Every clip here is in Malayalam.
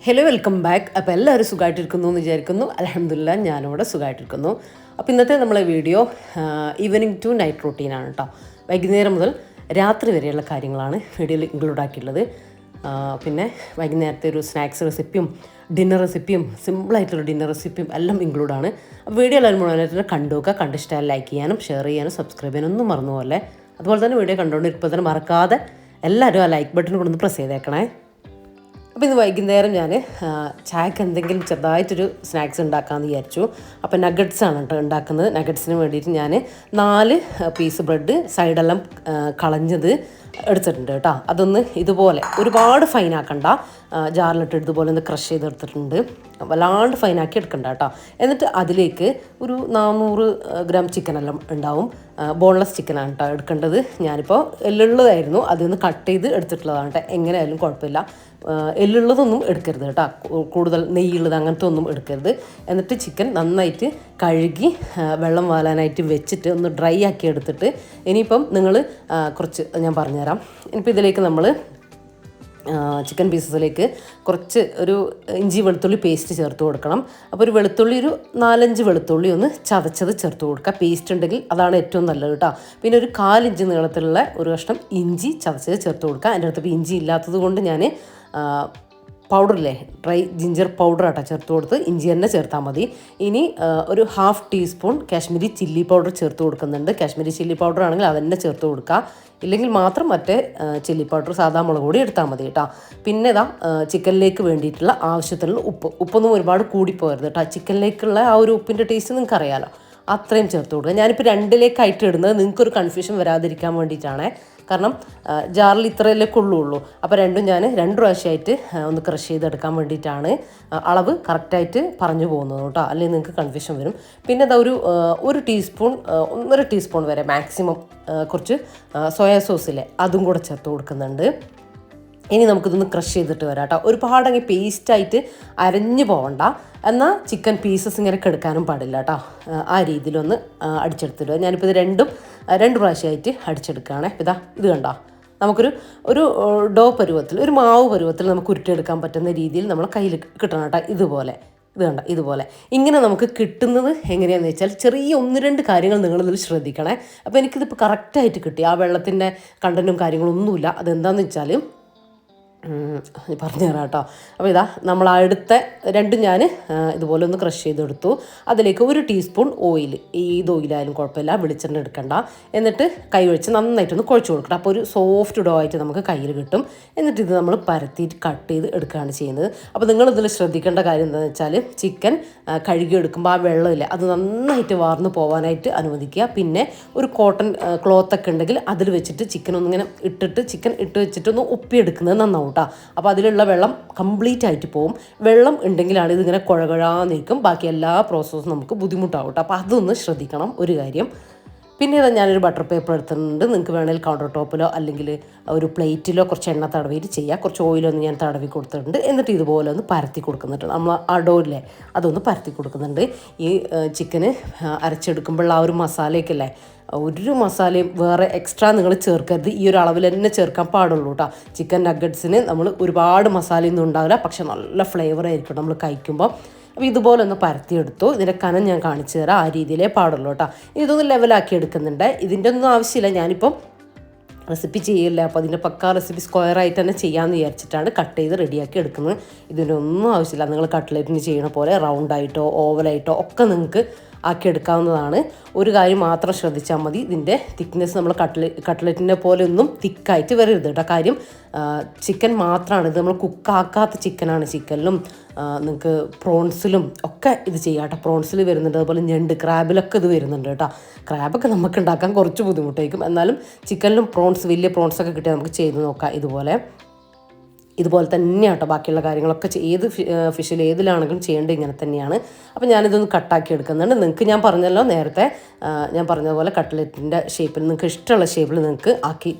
Hello welcome back. അപ്പോൾ എല്ലാവരും സുഖമായിട്ടിരിക്കുന്നു എന്ന് വിചാരിക്കുന്നു. അൽഹംദുലില്ലാ ഞാനിവിടെ സുഖമായിട്ടിരിക്കുന്നു. അപ്പോൾ ഇന്നത്തെ നമ്മളെ വീഡിയോ ഈവനിങ് ടു നൈറ്റ് റൂട്ടീനാണ് കേട്ടോ. വൈകുന്നേരം മുതൽ രാത്രി വരെയുള്ള കാര്യങ്ങളാണ് വീഡിയോയിൽ ഇൻക്ലൂഡ് ആക്കിയിട്ടുള്ളത്. പിന്നെ വൈകുന്നേരത്തെ ഒരു സ്നാക്സ് റെസിപ്പിയും ഡിന്നർ റെസിപ്പിയും സിമ്പിളായിട്ടുള്ള ഡിന്നർ റെസിപ്പിയും എല്ലാം ഇൻക്ലൂഡാണ്. അപ്പോൾ വീഡിയോ എല്ലാവരും മുഴുവനായിട്ട് കണ്ടുവെക്കുക. കണ്ടിഷ്ടമായി ലൈക്ക് ചെയ്യാനും ഷെയർ ചെയ്യാനും സബ്സ്ക്രൈബ് ചെയ്യാനും ഒന്നും മറന്നു പോലെ. അതുപോലെ തന്നെ വീഡിയോ കണ്ടുകൊണ്ടിരിക്കുമ്പോൾ തന്നെ മറക്കാതെ എല്ലാവരും ആ ലൈക്ക് ബട്ടൺ കൊണ്ടൊന്ന് പ്രസ് ചെയ്തേക്കണേ. അപ്പോൾ ഇന്ന് വൈകുന്നേരം ഞാൻ ചായക്ക് എന്തെങ്കിലും ചെറുതായിട്ടൊരു സ്നാക്സ് ഉണ്ടാക്കാമെന്ന് വിചാരിച്ചു. അപ്പോൾ നഗറ്റ്സാണ് കേട്ടോ ഉണ്ടാക്കുന്നത്. നഗറ്റ്സിന് വേണ്ടിയിട്ട് ഞാൻ 4 പീസ് ബ്രെഡ് സൈഡെല്ലാം കളഞ്ഞത് എടുത്തിട്ടുണ്ട് കേട്ടോ. അതൊന്ന് ഇതുപോലെ ഒരുപാട് ഫൈനാക്കണ്ട, ജാറിലിട്ട് ഇതുപോലെ ഒന്ന് ക്രഷ് ചെയ്തെടുത്തിട്ടുണ്ട്. വല്ലാണ്ട് ഫൈനാക്കി എടുക്കണ്ട കേട്ടോ. എന്നിട്ട് അതിലേക്ക് ഒരു 400 ഗ്രാം ചിക്കനെല്ലാം ഉണ്ടാവും. ബോൺലെസ് ചിക്കനാണ് കേട്ടോ എടുക്കേണ്ടത്. ഞാനിപ്പോൾ എല്ലുള്ളതായിരുന്നു, അതൊന്ന് കട്ട് ചെയ്ത് എടുത്തിട്ടുള്ളതാണ് കേട്ടോ. എങ്ങനെയായാലും കുഴപ്പമില്ല. എല്ലുള്ളതൊന്നും എടുക്കരുത് കേട്ടോ, കൂടുതൽ നെയ്യുള്ളത് അങ്ങനത്തെ ഒന്നും എടുക്കരുത്. എന്നിട്ട് ചിക്കൻ നന്നായിട്ട് കഴുകി വെള്ളം വാലാനായിട്ട് വെച്ചിട്ട് ഒന്ന് ഡ്രൈ ആക്കി എടുത്തിട്ട് ഇനിയിപ്പം നിങ്ങൾ കുറച്ച് ഞാൻ പറഞ്ഞുതരാം. ഇനിയിപ്പോൾ ഇതിലേക്ക് നമ്മൾ ചിക്കൻ പീസസിലേക്ക് കുറച്ച് ഒരു ഇഞ്ചി വെളുത്തുള്ളി പേസ്റ്റ് ചേർത്ത് കൊടുക്കണം. അപ്പോൾ ഒരു വെളുത്തുള്ളി ഒരു 4-5 വെളുത്തുള്ളി ഒന്ന് ചതച്ചത് ചേർത്ത് കൊടുക്കുക. പേസ്റ്റ് ഉണ്ടെങ്കിൽ അതാണ് ഏറ്റവും നല്ലത് കേട്ടോ. പിന്നെ ഒരു 1/4 ഇഞ്ച് നീളത്തിലുള്ള ഒരു കഷ്ണം ഇഞ്ചി ചതച്ചത് ചേർത്ത് കൊടുക്കുക. എൻ്റെ അടുത്ത് ഇപ്പോൾ ഇഞ്ചി ഇല്ലാത്തത് കൊണ്ട് ഞാൻ പൗഡറില്ലേ, ഡ്രൈ ജിഞ്ചർ പൗഡർ ആട്ടോ ചേർത്ത് കൊടുത്ത്. ഇഞ്ചി തന്നെ ചേർത്താൽ മതി. ഇനി ഒരു 1/2 ടീസ്പൂൺ കാശ്മീരി ചില്ലി പൗഡർ ചേർത്ത് കൊടുക്കുന്നുണ്ട്. കാശ്മീരി ചില്ലി പൗഡർ ആണെങ്കിൽ അതന്നെ ചേർത്ത് കൊടുക്കുക. ഇല്ലെങ്കിൽ മാത്രം മറ്റേ ചില്ലി പൗഡർ സാധാ മുളക് പൊടി എടുത്താൽ മതി കേട്ടോ. പിന്നെ ഇതാ ചിക്കനിലേക്ക് വേണ്ടിയിട്ടുള്ള ആവശ്യത്തിനുള്ള ഉപ്പൊന്നും ഒരുപാട് കൂടിപ്പോകരുത് കേട്ടോ. ചിക്കനിലേക്കുള്ള ആ ഒരു ഉപ്പിൻ്റെ ടേസ്റ്റ് നിങ്ങൾക്ക് അറിയാമല്ലോ, അത്രയും ചേർത്ത് കൊടുക്കുക. ഞാനിപ്പോൾ 2ലേക്കായിട്ട് ഇടുന്നത് നിങ്ങൾക്കൊരു കൺഫ്യൂഷൻ വരാതിരിക്കാൻ വേണ്ടിയിട്ടാണ്. കാരണം ജാറിൽ ഇത്രയിലേക്ക് ഉള്ളൂ. അപ്പോൾ രണ്ടും ഞാൻ 2 പ്രാവശ്യമായിട്ട് ഒന്ന് ക്രഷ് ചെയ്തെടുക്കാൻ വേണ്ടിയിട്ടാണ് അളവ് കറക്റ്റായിട്ട് പറഞ്ഞു പോകുന്നത് കേട്ടോ. അല്ലെങ്കിൽ നിങ്ങൾക്ക് കൺഫ്യൂഷൻ വരും. പിന്നെ അതാ ഒരു ടീസ്പൂൺ 1.5 ടീസ്പൂൺ വരെ മാക്സിമം കുറച്ച് സോയാ സോസിലെ അതും കൂടെ ചേർത്ത് കൊടുക്കുന്നുണ്ട്. ഇനി നമുക്കിതൊന്ന് ക്രഷ് ചെയ്തിട്ട് വരാം കേട്ടോ. ഒരുപാടങ്ങ് പേസ്റ്റായിട്ട് അരഞ്ഞു പോകണ്ട, എന്നാൽ ചിക്കൻ പീസസ് ഇങ്ങനെ കെടുക്കാനും പാടില്ല കേട്ടോ. ആ രീതിയിലൊന്ന് അടിച്ചെടുത്തിടുക. ഞാനിപ്പോൾ ഇത് 2 പ്രാവശ്യമായിട്ട് അടിച്ചെടുക്കുകയാണേ. ഇത് കണ്ടോ, നമുക്കൊരു ഡോ പരുവത്തിൽ, ഒരു മാവ് പരുവത്തിൽ നമുക്ക് ഉരുട്ടിയെടുക്കാൻ പറ്റുന്ന രീതിയിൽ നമ്മൾ കയ്യിൽ കിട്ടണം കേട്ടോ. ഇതുപോലെ ഇങ്ങനെ നമുക്ക് കിട്ടുന്നത് എങ്ങനെയാണെന്ന് വെച്ചാൽ ചെറിയ 1-2 കാര്യങ്ങൾ നിങ്ങളിതിൽ ശ്രദ്ധിക്കണേ. അപ്പോൾ എനിക്കിതിപ്പോൾ കറക്റ്റായിട്ട് കിട്ടി. ആ വെള്ളത്തിൻ്റെ കണ്ടൻറ്റും കാര്യങ്ങളൊന്നുമില്ല. അതെന്താണെന്ന് വെച്ചാൽ പറഞ്ഞു തരാം കേട്ടോ. അപ്പോൾ നമ്മൾ അടുത്ത 2 ഞാൻ ഇതുപോലെ ഒന്ന് ക്രഷ് ചെയ്തെടുത്തു. അതിലേക്ക് 1 ടീസ്പൂൺ ഓയിൽ, ഏത് ഓയിലായാലും കുഴപ്പമില്ല, വെളിച്ചെണ്ണ എടുക്കണ്ട. എന്നിട്ട് കൈ വെച്ച് നന്നായിട്ടൊന്ന് കുഴച്ച് കൊടുക്കണം. അപ്പോൾ ഒരു സോഫ്റ്റ് ഡോ ആയിട്ട് നമുക്ക് കയ്യിൽ കിട്ടും. എന്നിട്ട് ഇത് നമ്മൾ പരത്തിയിട്ട് കട്ട് ചെയ്ത് എടുക്കുകയാണ് ചെയ്യുന്നത്. അപ്പോൾ നിങ്ങളിതിൽ ശ്രദ്ധിക്കേണ്ട കാര്യം എന്താണെന്ന് വെച്ചാൽ ചിക്കൻ കഴുകിയെടുക്കുമ്പോൾ ആ വെള്ളമില്ല അത് നന്നായിട്ട് വാർന്നു പോകാനായിട്ട് അനുവദിക്കുക. പിന്നെ ഒരു കോട്ടൺ ക്ലോത്തൊക്കെ ഉണ്ടെങ്കിൽ അതിൽ വെച്ചിട്ട് ചിക്കൻ ഒന്നിങ്ങനെ ചിക്കൻ ഇട്ട് വെച്ചിട്ടൊന്ന് ഒപ്പിയെടുക്കുന്നത് നന്നാവും. അപ്പോൾ അതിലുള്ള വെള്ളം കംപ്ലീറ്റ് ആയിട്ട് പോകും. വെള്ളം ഉണ്ടെങ്കിലാണ് ഇതിങ്ങനെ കുഴകുഴാന്നിരിക്കും. ബാക്കി എല്ലാ പ്രോസസ്സും നമുക്ക് ബുദ്ധിമുട്ടാവും കേട്ടോ. അപ്പോൾ അതൊന്ന് ശ്രദ്ധിക്കണം ഒരു കാര്യം. പിന്നെ ഞാനൊരു ബട്ടർ പേപ്പർ എടുത്തിട്ടുണ്ട്. നിങ്ങൾക്ക് വേണമെങ്കിൽ കൗണ്ടർ ടോപ്പിലോ അല്ലെങ്കിൽ ഒരു പ്ലേറ്റിലോ കുറച്ച് എണ്ണ തടവിയിട്ട് ചെയ്യുക. കുറച്ച് ഓയിലൊന്ന് ഞാൻ തടവി കൊടുത്തിട്ടുണ്ട്. എന്നിട്ട് ഇതുപോലെ ഒന്ന് പരത്തി കൊടുക്കുന്നുണ്ട്. നമ്മൾ അടോയില്ലേ അതൊന്ന് പരത്തി കൊടുക്കുന്നുണ്ട്. ഈ ചിക്കന് അരച്ചെടുക്കുമ്പോൾ ആ ഒരു മസാലയൊക്കെയല്ലേ, ഒരു മസാലയും വേറെ എക്സ്ട്രാ നിങ്ങൾ ചേർക്കരുത്. ഈ ഒരു അളവിൽ തന്നെ ചേർക്കാൻ പാടുള്ളൂ കേട്ടോ. ചിക്കൻ നഗറ്റ്സിന് നമ്മൾ ഒരുപാട് മസാലയൊന്നും ഉണ്ടാവില്ല, പക്ഷെ നല്ല ഫ്ലേവർ ആയിരിക്കും നമ്മൾ കഴിക്കുമ്പോൾ. അപ്പോൾ ഇതുപോലെ ഒന്ന് പരത്തിയെടുത്തു. ഇതിൻ്റെ കനം ഞാൻ കാണിച്ചു തരാം. ആ രീതിയിലേ പാടുള്ളൂ കേട്ടോ. ഇതൊന്ന് ലെവലാക്കി എടുക്കുന്നുണ്ട്. ഇതിൻ്റെ ഒന്നും ആവശ്യമില്ല, ഞാനിപ്പം റെസിപ്പി ചെയ്യില്ല. അപ്പോൾ അതിൻ്റെ പക്കാ റെസിപ്പി സ്ക്വയറായിട്ട് തന്നെ ചെയ്യാമെന്ന് വിചാരിച്ചിട്ടാണ് കട്ട് ചെയ്ത് റെഡിയാക്കി എടുക്കുന്നത്. ഇതിൻ്റെ ഒന്നും ആവശ്യമില്ല. നിങ്ങൾ കട്ട്ലറ്റിന് ചെയ്യണ പോലെ റൗണ്ടായിട്ടോ ഓവലായിട്ടോ ഒക്കെ നിങ്ങൾക്ക് ആക്കിയെടുക്കാവുന്നതാണ്. ഒരു കാര്യം മാത്രം ശ്രദ്ധിച്ചാൽ മതി, ഇതിൻ്റെ തിക്നെസ് നമ്മൾ കട്ട്ലറ്റിനെ പോലെ ഒന്നും തിക്കായിട്ട് വരരുത് കേട്ടോ. കാര്യം ചിക്കൻ മാത്രമാണ് ഇത്, നമ്മൾ കുക്കാക്കാത്ത ചിക്കനാണ്. ചിക്കനിലും നിങ്ങൾക്ക് പ്രോൺസിലും ഒക്കെ ഇത് ചെയ്യാം കേട്ടോ. പ്രോൺസിൽ വരുന്നുണ്ട്, അതുപോലെ ഞണ്ട്, ക്രാബിലൊക്കെ ഇത് വരുന്നുണ്ട് കേട്ടോ. ക്രാബൊക്കെ നമുക്ക് ഉണ്ടാക്കാൻ കുറച്ച് ബുദ്ധിമുട്ടായിരിക്കും, എന്നാലും ചിക്കനിലും വലിയ പ്രോൺസൊക്കെ കിട്ടിയാൽ നമുക്ക് ചെയ്ത് നോക്കാം. ഇതുപോലെ തന്നെയാണ് കേട്ടോ. ബാക്കിയുള്ള കാര്യങ്ങളൊക്കെ ഏത് ഫിഷിൽ ഏതിലാണെങ്കിലും ചെയ്യേണ്ടത് ഇങ്ങനെ തന്നെയാണ്. അപ്പോൾ ഞാനിതൊന്ന് കട്ടാക്കി എടുക്കുന്നുണ്ട്. നിങ്ങൾക്ക് ഞാൻ പറഞ്ഞല്ലോ നേരത്തെ, ഞാൻ പറഞ്ഞതുപോലെ കട്ട്ലറ്റിൻ്റെ ഷേപ്പിൽ നിങ്ങൾക്ക് ഇഷ്ടമുള്ള ഷേപ്പിൽ നിങ്ങൾക്ക്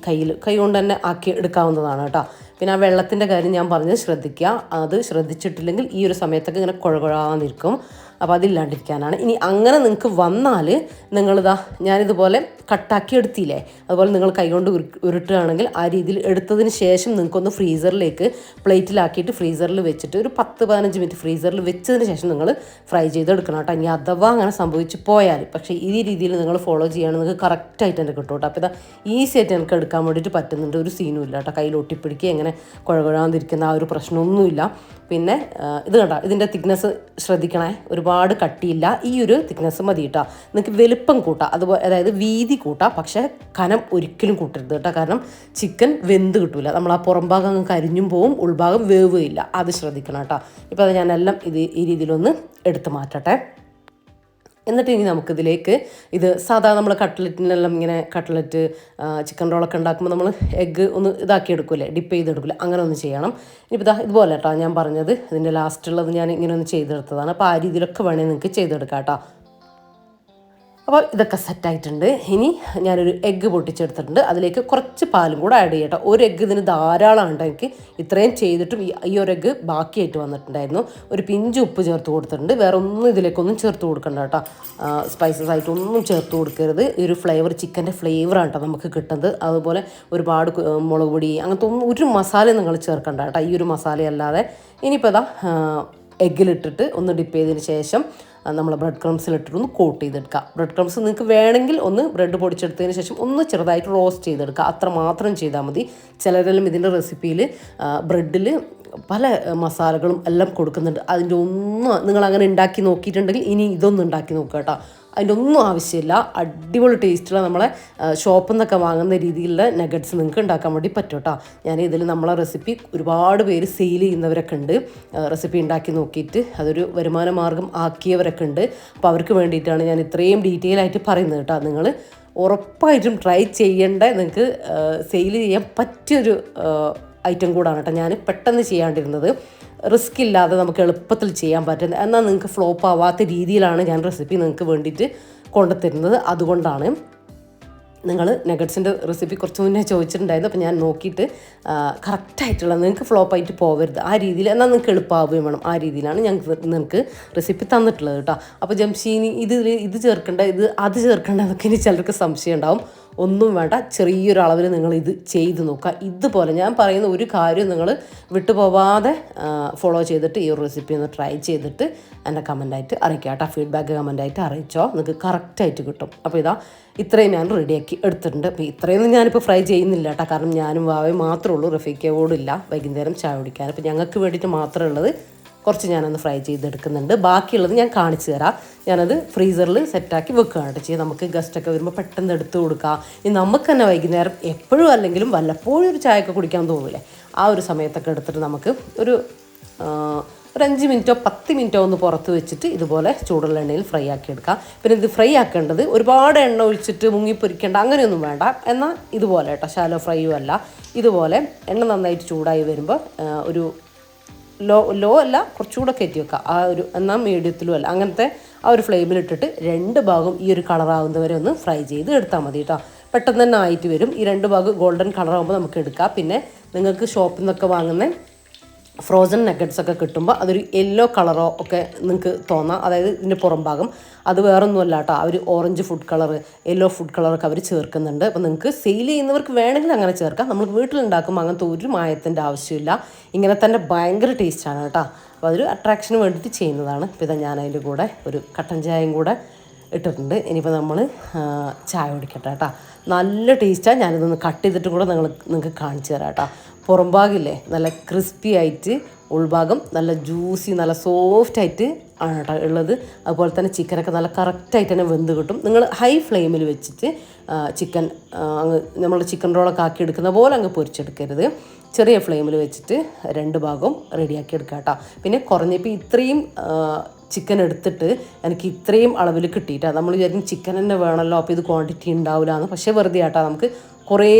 കൈ കൊണ്ട് തന്നെ ആക്കി എടുക്കാവുന്നതാണ് കേട്ടോ. പിന്നെ ആ വെള്ളത്തിൻ്റെ കാര്യം ഞാൻ പറഞ്ഞത് ശ്രദ്ധിക്കുക. അത് ശ്രദ്ധിച്ചിട്ടില്ലെങ്കിൽ ഈ ഒരു സമയത്തൊക്കെ ഇങ്ങനെ കുഴകുഴാന്നിരിക്കും. അപ്പോൾ അതില്ലാണ്ടിരിക്കാനാണ്. ഇനി അങ്ങനെ നിങ്ങൾക്ക് വന്നാൽ നിങ്ങളിതാ ഞാനിതുപോലെ കട്ടാക്കി എടുത്തില്ലേ, അതുപോലെ നിങ്ങൾ കൈകൊണ്ട് ഉരുട്ടുകയാണെങ്കിൽ ആ രീതിയിൽ എടുത്തതിന് ശേഷം നിങ്ങൾക്കൊന്ന് ഫ്രീസറിലേക്ക് പ്ലേറ്റിലാക്കിയിട്ട് ഫ്രീസറിൽ വെച്ചിട്ട് ഒരു 10-15 മിനിറ്റ് ഫ്രീസറിൽ വെച്ചതിന് ശേഷം നിങ്ങൾ ഫ്രൈ ചെയ്തെടുക്കണം കേട്ടോ. ഇനി അഥവാ അങ്ങനെ സംഭവിച്ച് പോയാൽ, പക്ഷേ ഈ രീതിയിൽ നിങ്ങൾ ഫോളോ ചെയ്യുകയാണെങ്കിൽ നിങ്ങൾക്ക് കറക്റ്റായിട്ട് തന്നെ കിട്ടും കേട്ടോ. അപ്പോൾ ഇതാ ഈസി ആയിട്ട് എനിക്ക് എടുക്കാൻ വേണ്ടിയിട്ട് പറ്റുന്നുണ്ട്, ഒരു സീനും ഇല്ല കേട്ടോ. കയ്യിൽ ഒട്ടിപ്പിടിക്കുക എങ്ങനെ കുഴകുഴാന്നിരിക്കുന്ന ആ ഒരു പ്രശ്നമൊന്നുമില്ല. പിന്നെ ഇത് കണ്ടോ, ഇതിൻ്റെ തിക്നെസ് ശ്രദ്ധിക്കണേ, ഒരുപാട് കട്ടിയില്ല, ഈ ഒരു തിക്നെസ് മതി കേട്ടോ. നിങ്ങൾക്ക് വലുപ്പം കൂട്ടാം, അതുപോലെ അതായത് വീതി കൂട്ടാം, പക്ഷേ കനം ഒരിക്കലും കൂട്ടരുത് കേട്ടോ. കാരണം ചിക്കൻ വെന്ത് കിട്ടില്ല, നമ്മൾ ആ പുറം ഭാഗം അങ്ങ് കരിഞ്ഞും പോവും, ഉൾഭാഗം വേവുകയില്ല, അത് ശ്രദ്ധിക്കണം കേട്ടോ. ഇപ്പോൾ അത് ഞാനെല്ലാം ഈ രീതിയിലൊന്ന് എടുത്ത് മാറ്റട്ടെ. എന്നിട്ട് ഇനി നമുക്കിതിലേക്ക് ഇത് സാധാരണ നമ്മൾ കട്ട്ലറ്റിനെല്ലാം ഇങ്ങനെ കട്ട്ലറ്റ് ചിക്കൻ റോളൊക്കെ ഉണ്ടാക്കുമ്പോൾ നമ്മൾ എഗ്ഗ് ഒന്ന് ഇതാക്കി എടുക്കില്ലേ, ഡിപ്പ് ചെയ്തെടുക്കില്ല, അങ്ങനെ ഒന്ന് ചെയ്യണം. ഇനിയിപ്പോൾ ഇതുപോലെ കേട്ടോ ഞാൻ പറഞ്ഞത്, ഇതിൻ്റെ ലാസ്റ്റുള്ളത് ഞാൻ ഇങ്ങനെ ഒന്ന് ചെയ്തെടുത്തതാണ്. അപ്പോൾ ആ രീതിയിലൊക്കെ വേണമെങ്കിൽ നിങ്ങൾക്ക് ചെയ്തെടുക്കാം കേട്ടോ. അപ്പോൾ ഇതൊക്കെ സെറ്റായിട്ടുണ്ട്. ഇനി ഞാനൊരു എഗ്ഗ് പൊട്ടിച്ചെടുത്തിട്ടുണ്ട്, അതിലേക്ക് കുറച്ച് പാലും കൂടെ ആഡ് ചെയ്യട്ടോ. ഒരു എഗ്ഗ് ഇതിന് ധാരാളമാണ് എനിക്ക്, ഇത്രയും ചെയ്തിട്ടും ഈ ഒരു എഗ്ഗ് ബാക്കിയായിട്ട് വന്നിട്ടുണ്ടായിരുന്നു. ഒരു പിഞ്ച് ഉപ്പ് ചേർത്ത് കൊടുത്തിട്ടുണ്ട്, വേറെ ഒന്നും ഇതിലേക്കൊന്നും ചേർത്ത് കൊടുക്കണ്ട കേട്ടോ. സ്പൈസസ് ആയിട്ടൊന്നും ചേർത്ത് കൊടുക്കരുത്. ഈ ഒരു ഫ്ലേവർ ചിക്കൻ്റെ ഫ്ലേവറാണ് കേട്ടോ നമുക്ക് കിട്ടുന്നത്. അതുപോലെ ഒരുപാട് മുളക് പൊടി അങ്ങനത്തെ ഒന്നും ഒരു മസാല നിങ്ങൾ ചേർക്കണ്ട കേട്ടോ, ഈ ഒരു മസാല അല്ലാതെ. ഇനിയിപ്പോൾ ഇതാ എഗ്ഗിലിട്ടിട്ട് ഒന്ന് ഡിപ്പ് ചെയ്തതിന് ശേഷം നമ്മൾ ബ്രെഡ് ക്രംസിലിട്ടിട്ട് ഒന്ന് കോട്ട് ചെയ്തെടുക്കുക. ബ്രെഡ് ക്രംസ് നിങ്ങൾക്ക് വേണമെങ്കിൽ ഒന്ന് ബ്രെഡ് പൊടിച്ചെടുത്തതിന് ശേഷം ഒന്ന് ചെറുതായിട്ട് റോസ്റ്റ് ചെയ്തെടുക്കുക, അത്ര മാത്രം ചെയ്താൽ മതി. ചിലരെല്ലാം ഇതിൻ്റെ റെസിപ്പിയിൽ ബ്രെഡിൽ പല മസാലകളും എല്ലാം കൊടുക്കുന്നുണ്ട്. അതിൻ്റെ ഒന്നും നിങ്ങൾ അങ്ങനെ ഉണ്ടാക്കി നോക്കിയിട്ടുണ്ടെങ്കിൽ ഇനി ഇതൊന്നും ഉണ്ടാക്കി നോക്കുക കേട്ടോ. അതിൻ്റെ ഒന്നും ആവശ്യമില്ല, അടിപൊളി ടേസ്റ്റുള്ള നമ്മളെ ഷോപ്പിൽ നിന്നൊക്കെ വാങ്ങുന്ന രീതിയിലുള്ള നഗറ്റ്സ് നിങ്ങൾക്ക് ഉണ്ടാക്കാൻ വേണ്ടി പറ്റും കേട്ടോ. ഞാൻ ഇതിൽ നമ്മളെ റെസിപ്പി ഒരുപാട് പേര് സെയിൽ ചെയ്യുന്നവരൊക്കെ ഉണ്ട്, റെസിപ്പി ഉണ്ടാക്കി നോക്കിയിട്ട് അതൊരു വരുമാന മാർഗം ആക്കിയവരൊക്കെ ഉണ്ട്. അപ്പോൾ അവർക്ക് വേണ്ടിയിട്ടാണ് ഞാൻ ഇത്രയും ഡീറ്റെയിൽ ആയിട്ട് പറയുന്നത് കേട്ടോ. നിങ്ങൾ ഉറപ്പായിട്ടും ട്രൈ ചെയ്യേണ്ട, നിങ്ങൾക്ക് സെയിൽ ചെയ്യാൻ പറ്റിയൊരു ഐറ്റം കൂടാണ് കേട്ടോ. ഞാൻ പെട്ടെന്ന് ചെയ്യാണ്ടിരുന്നത്, റിസ്ക് ഇല്ലാതെ നമുക്ക് എളുപ്പത്തിൽ ചെയ്യാൻ പറ്റുന്നത്, എന്നാൽ നിങ്ങൾക്ക് ഫ്ലോപ്പ് ആവാത്ത രീതിയിലാണ് ഞാൻ റെസിപ്പി നിങ്ങൾക്ക് വേണ്ടിയിട്ട് കൊണ്ടുത്തരുന്നത്. അതുകൊണ്ടാണ് നിങ്ങൾ നഗറ്റ്സിൻ്റെ റെസിപ്പി കുറച്ച് മുന്നേ ചോദിച്ചിട്ടുണ്ടായിരുന്നു. അപ്പോൾ ഞാൻ നോക്കിയിട്ട് കറക്റ്റായിട്ടുള്ള, നിങ്ങൾക്ക് ഫ്ലോപ്പായിട്ട് പോകരുത് ആ രീതിയിൽ, എന്നാൽ നിങ്ങൾക്ക് എളുപ്പമാവുകയും വേണം, ആ രീതിയിലാണ് ഞാൻ നിങ്ങൾക്ക് റെസിപ്പി തന്നിട്ടുള്ളത് കേട്ടോ. അപ്പോൾ ജംഷീനി ഇത് ചേർക്കേണ്ട, അത് ചേർക്കേണ്ട എന്നൊക്കെ ഇനി ചിലർക്ക് സംശയം ഉണ്ടാവും. ഒന്നും വേണ്ട, ചെറിയൊരു അളവിൽ നിങ്ങൾ ഇത് ചെയ്ത് നോക്കുക. ഇതുപോലെ ഞാൻ പറയുന്ന ഒരു കാര്യം നിങ്ങൾ വിട്ടുപോവാതെ ഫോളോ ചെയ്തിട്ട് ഈ ഒരു റെസിപ്പി ഒന്ന് ട്രൈ ചെയ്തിട്ട് എന്നെ കമൻറ്റായിട്ട് അറിയിക്കുക കേട്ടോ. ഫീഡ്ബാക്ക് കമൻറ്റായിട്ട് അറിയിച്ചോ, നിങ്ങൾക്ക് കറക്റ്റായിട്ട് കിട്ടും. അപ്പോൾ ഇത്രയും ഞാൻ റെഡിയാക്കി എടുത്തിട്ടുണ്ട്. അപ്പോൾ ഇത്രയൊന്നും ഞാനിപ്പോൾ ഫ്രൈ ചെയ്യുന്നില്ല കേട്ടോ, കാരണം ഞാനും വാവയും മാത്രമേ ഉള്ളൂ, റഫീക്കയോടില്ല വൈകുന്നേരം ചായ കുടിക്കാൻ. അപ്പോൾ ഞങ്ങൾക്ക് വേണ്ടിയിട്ട് മാത്രമേ ഉള്ളത് കുറച്ച് ഞാനൊന്ന് ഫ്രൈ ചെയ്തെടുക്കുന്നുണ്ട്. ബാക്കിയുള്ളത് ഞാൻ കാണിച്ചു തരാം. ഞാനത് ഫ്രീസറിൽ സെറ്റാക്കി വെക്കുകയാണ് കേട്ടോ ചെയ്യുക. നമുക്ക് ഗസ്റ്റൊക്കെ വരുമ്പോൾ പെട്ടെന്ന് എടുത്ത് കൊടുക്കാം. ഇനി നമുക്ക് തന്നെ വൈകുന്നേരം എപ്പോഴും അല്ലെങ്കിലും വല്ലപ്പോഴും ഒരു ചായയൊക്കെ കുടിക്കാൻ തോന്നില്ലേ, ആ ഒരു സമയത്തൊക്കെ എടുത്തിട്ട് നമുക്ക് ഒരു 5 മിനിറ്റോ 10 മിനിറ്റോ ഒന്ന് പുറത്ത് വെച്ചിട്ട് ഇതുപോലെ ചൂടുള്ള എണ്ണയിൽ ഫ്രൈ ആക്കി എടുക്കാം. പിന്നെ ഇത് ഫ്രൈ ആക്കേണ്ടത് ഒരുപാട് എണ്ണ ഒഴിച്ചിട്ട് മുങ്ങിപ്പൊരിക്കേണ്ട അങ്ങനെയൊന്നും വേണ്ട. എന്നാൽ ഇതുപോലെ കേട്ടോ, ശാലോ ഫ്രൈയും അല്ല, ഇതുപോലെ എണ്ണ നന്നായിട്ട് ചൂടായി വരുമ്പോൾ ഒരു ലോ അല്ല, കുറച്ചുകൂടെ കയറ്റി വെക്കുക, ആ ഒരു എന്നാൽ മീഡിയത്തിലും അല്ല, അങ്ങനത്തെ ആ ഒരു ഫ്ലെയിമിലിട്ടിട്ട് 2 ഭാഗം ഈ ഒരു കളറാവുന്നവരെ ഒന്ന് ഫ്രൈ ചെയ്ത് എടുത്താൽ മതി കേട്ടോ. പെട്ടെന്ന് തന്നെ ആയിട്ട് വരും. ഈ 2 ഭാഗം ഗോൾഡൻ കളറാകുമ്പോൾ നമുക്ക് എടുക്കാം. പിന്നെ നിങ്ങൾക്ക് ഷോപ്പിൽ നിന്നൊക്കെ വാങ്ങുന്ന ഫ്രോസൺ നഗറ്റ്സ് ഒക്കെ കിട്ടുമ്പോൾ അതൊരു യെല്ലോ കളറോ ഒക്കെ നിങ്ങൾക്ക് തോന്നാം, അതായത് ഇതിൻ്റെ പുറം ഭാഗം. അത് വേറൊന്നുമല്ല കേട്ടോ, അവർ orange food colour, yellow food കളറൊക്കെ അവർ ചേർക്കുന്നുണ്ട്. അപ്പോൾ നിങ്ങൾക്ക് സെയിൽ ചെയ്യുന്നവർക്ക് വേണമെങ്കിൽ അങ്ങനെ ചേർക്കാം. നമ്മൾ വീട്ടിലുണ്ടാക്കുമ്പോൾ അങ്ങനത്തെ ഒരു മായത്തിൻ്റെ ആവശ്യമില്ല. ഇങ്ങനെ തന്നെ ഭയങ്കര ടേസ്റ്റാണ് കേട്ടോ. അപ്പോൾ അതൊരു അട്രാക്ഷന് വേണ്ടിയിട്ട് ചെയ്യുന്നതാണ്. അപ്പോൾ ഇതാ ഞാൻ അതിൻ്റെ കൂടെ ഒരു കട്ടൻ ചായയും കൂടെ ഇട്ടിട്ടുണ്ട്. ഇനിയിപ്പോൾ നമ്മൾ ചായ കുടിക്കട്ടെ കേട്ടോ. നല്ല ടേസ്റ്റാണ്. ഞാനിതൊന്ന് കട്ട് ചെയ്തിട്ട് കൂടെ നിങ്ങൾക്ക് കാണിച്ചു തരാം കേട്ടോ. പുറംഭാഗില്ലേ നല്ല ക്രിസ്പി ആയിട്ട്, ഉൾഭാഗം നല്ല ജ്യൂസി നല്ല സോഫ്റ്റായിട്ട് ആണ് കേട്ടോ ഉള്ളത്. അതുപോലെ തന്നെ ചിക്കനൊക്കെ നല്ല കറക്റ്റായിട്ട് തന്നെ വെന്ത് കിട്ടും. നിങ്ങൾ ഹൈ ഫ്ലെയിമിൽ വെച്ചിട്ട് ചിക്കൻ അങ്ങ് നമ്മൾ ചിക്കൻ റോളൊക്കെ ആക്കി എടുക്കുന്ന പോലെ അങ്ങ് പൊരിച്ചെടുക്കരുത്. ചെറിയ ഫ്ലെയിമിൽ വെച്ചിട്ട് 2 ഭാഗവും റെഡിയാക്കി എടുക്കാം കേട്ടോ. പിന്നെ കുറഞ്ഞപ്പോൾ ഇത്രയും ചിക്കൻ എടുത്തിട്ട് എനിക്ക് ഇത്രയും അളവിൽ കിട്ടിയിട്ടാണ്. നമ്മൾ വിചാരിക്കും ചിക്കൻ തന്നെ വേണമല്ലോ, അപ്പോൾ ഇത് ക്വാണ്ടിറ്റി ഉണ്ടാവില്ല എന്ന്. പക്ഷേ വെറുതെ ആട്ടോ, നമുക്ക് കുറേ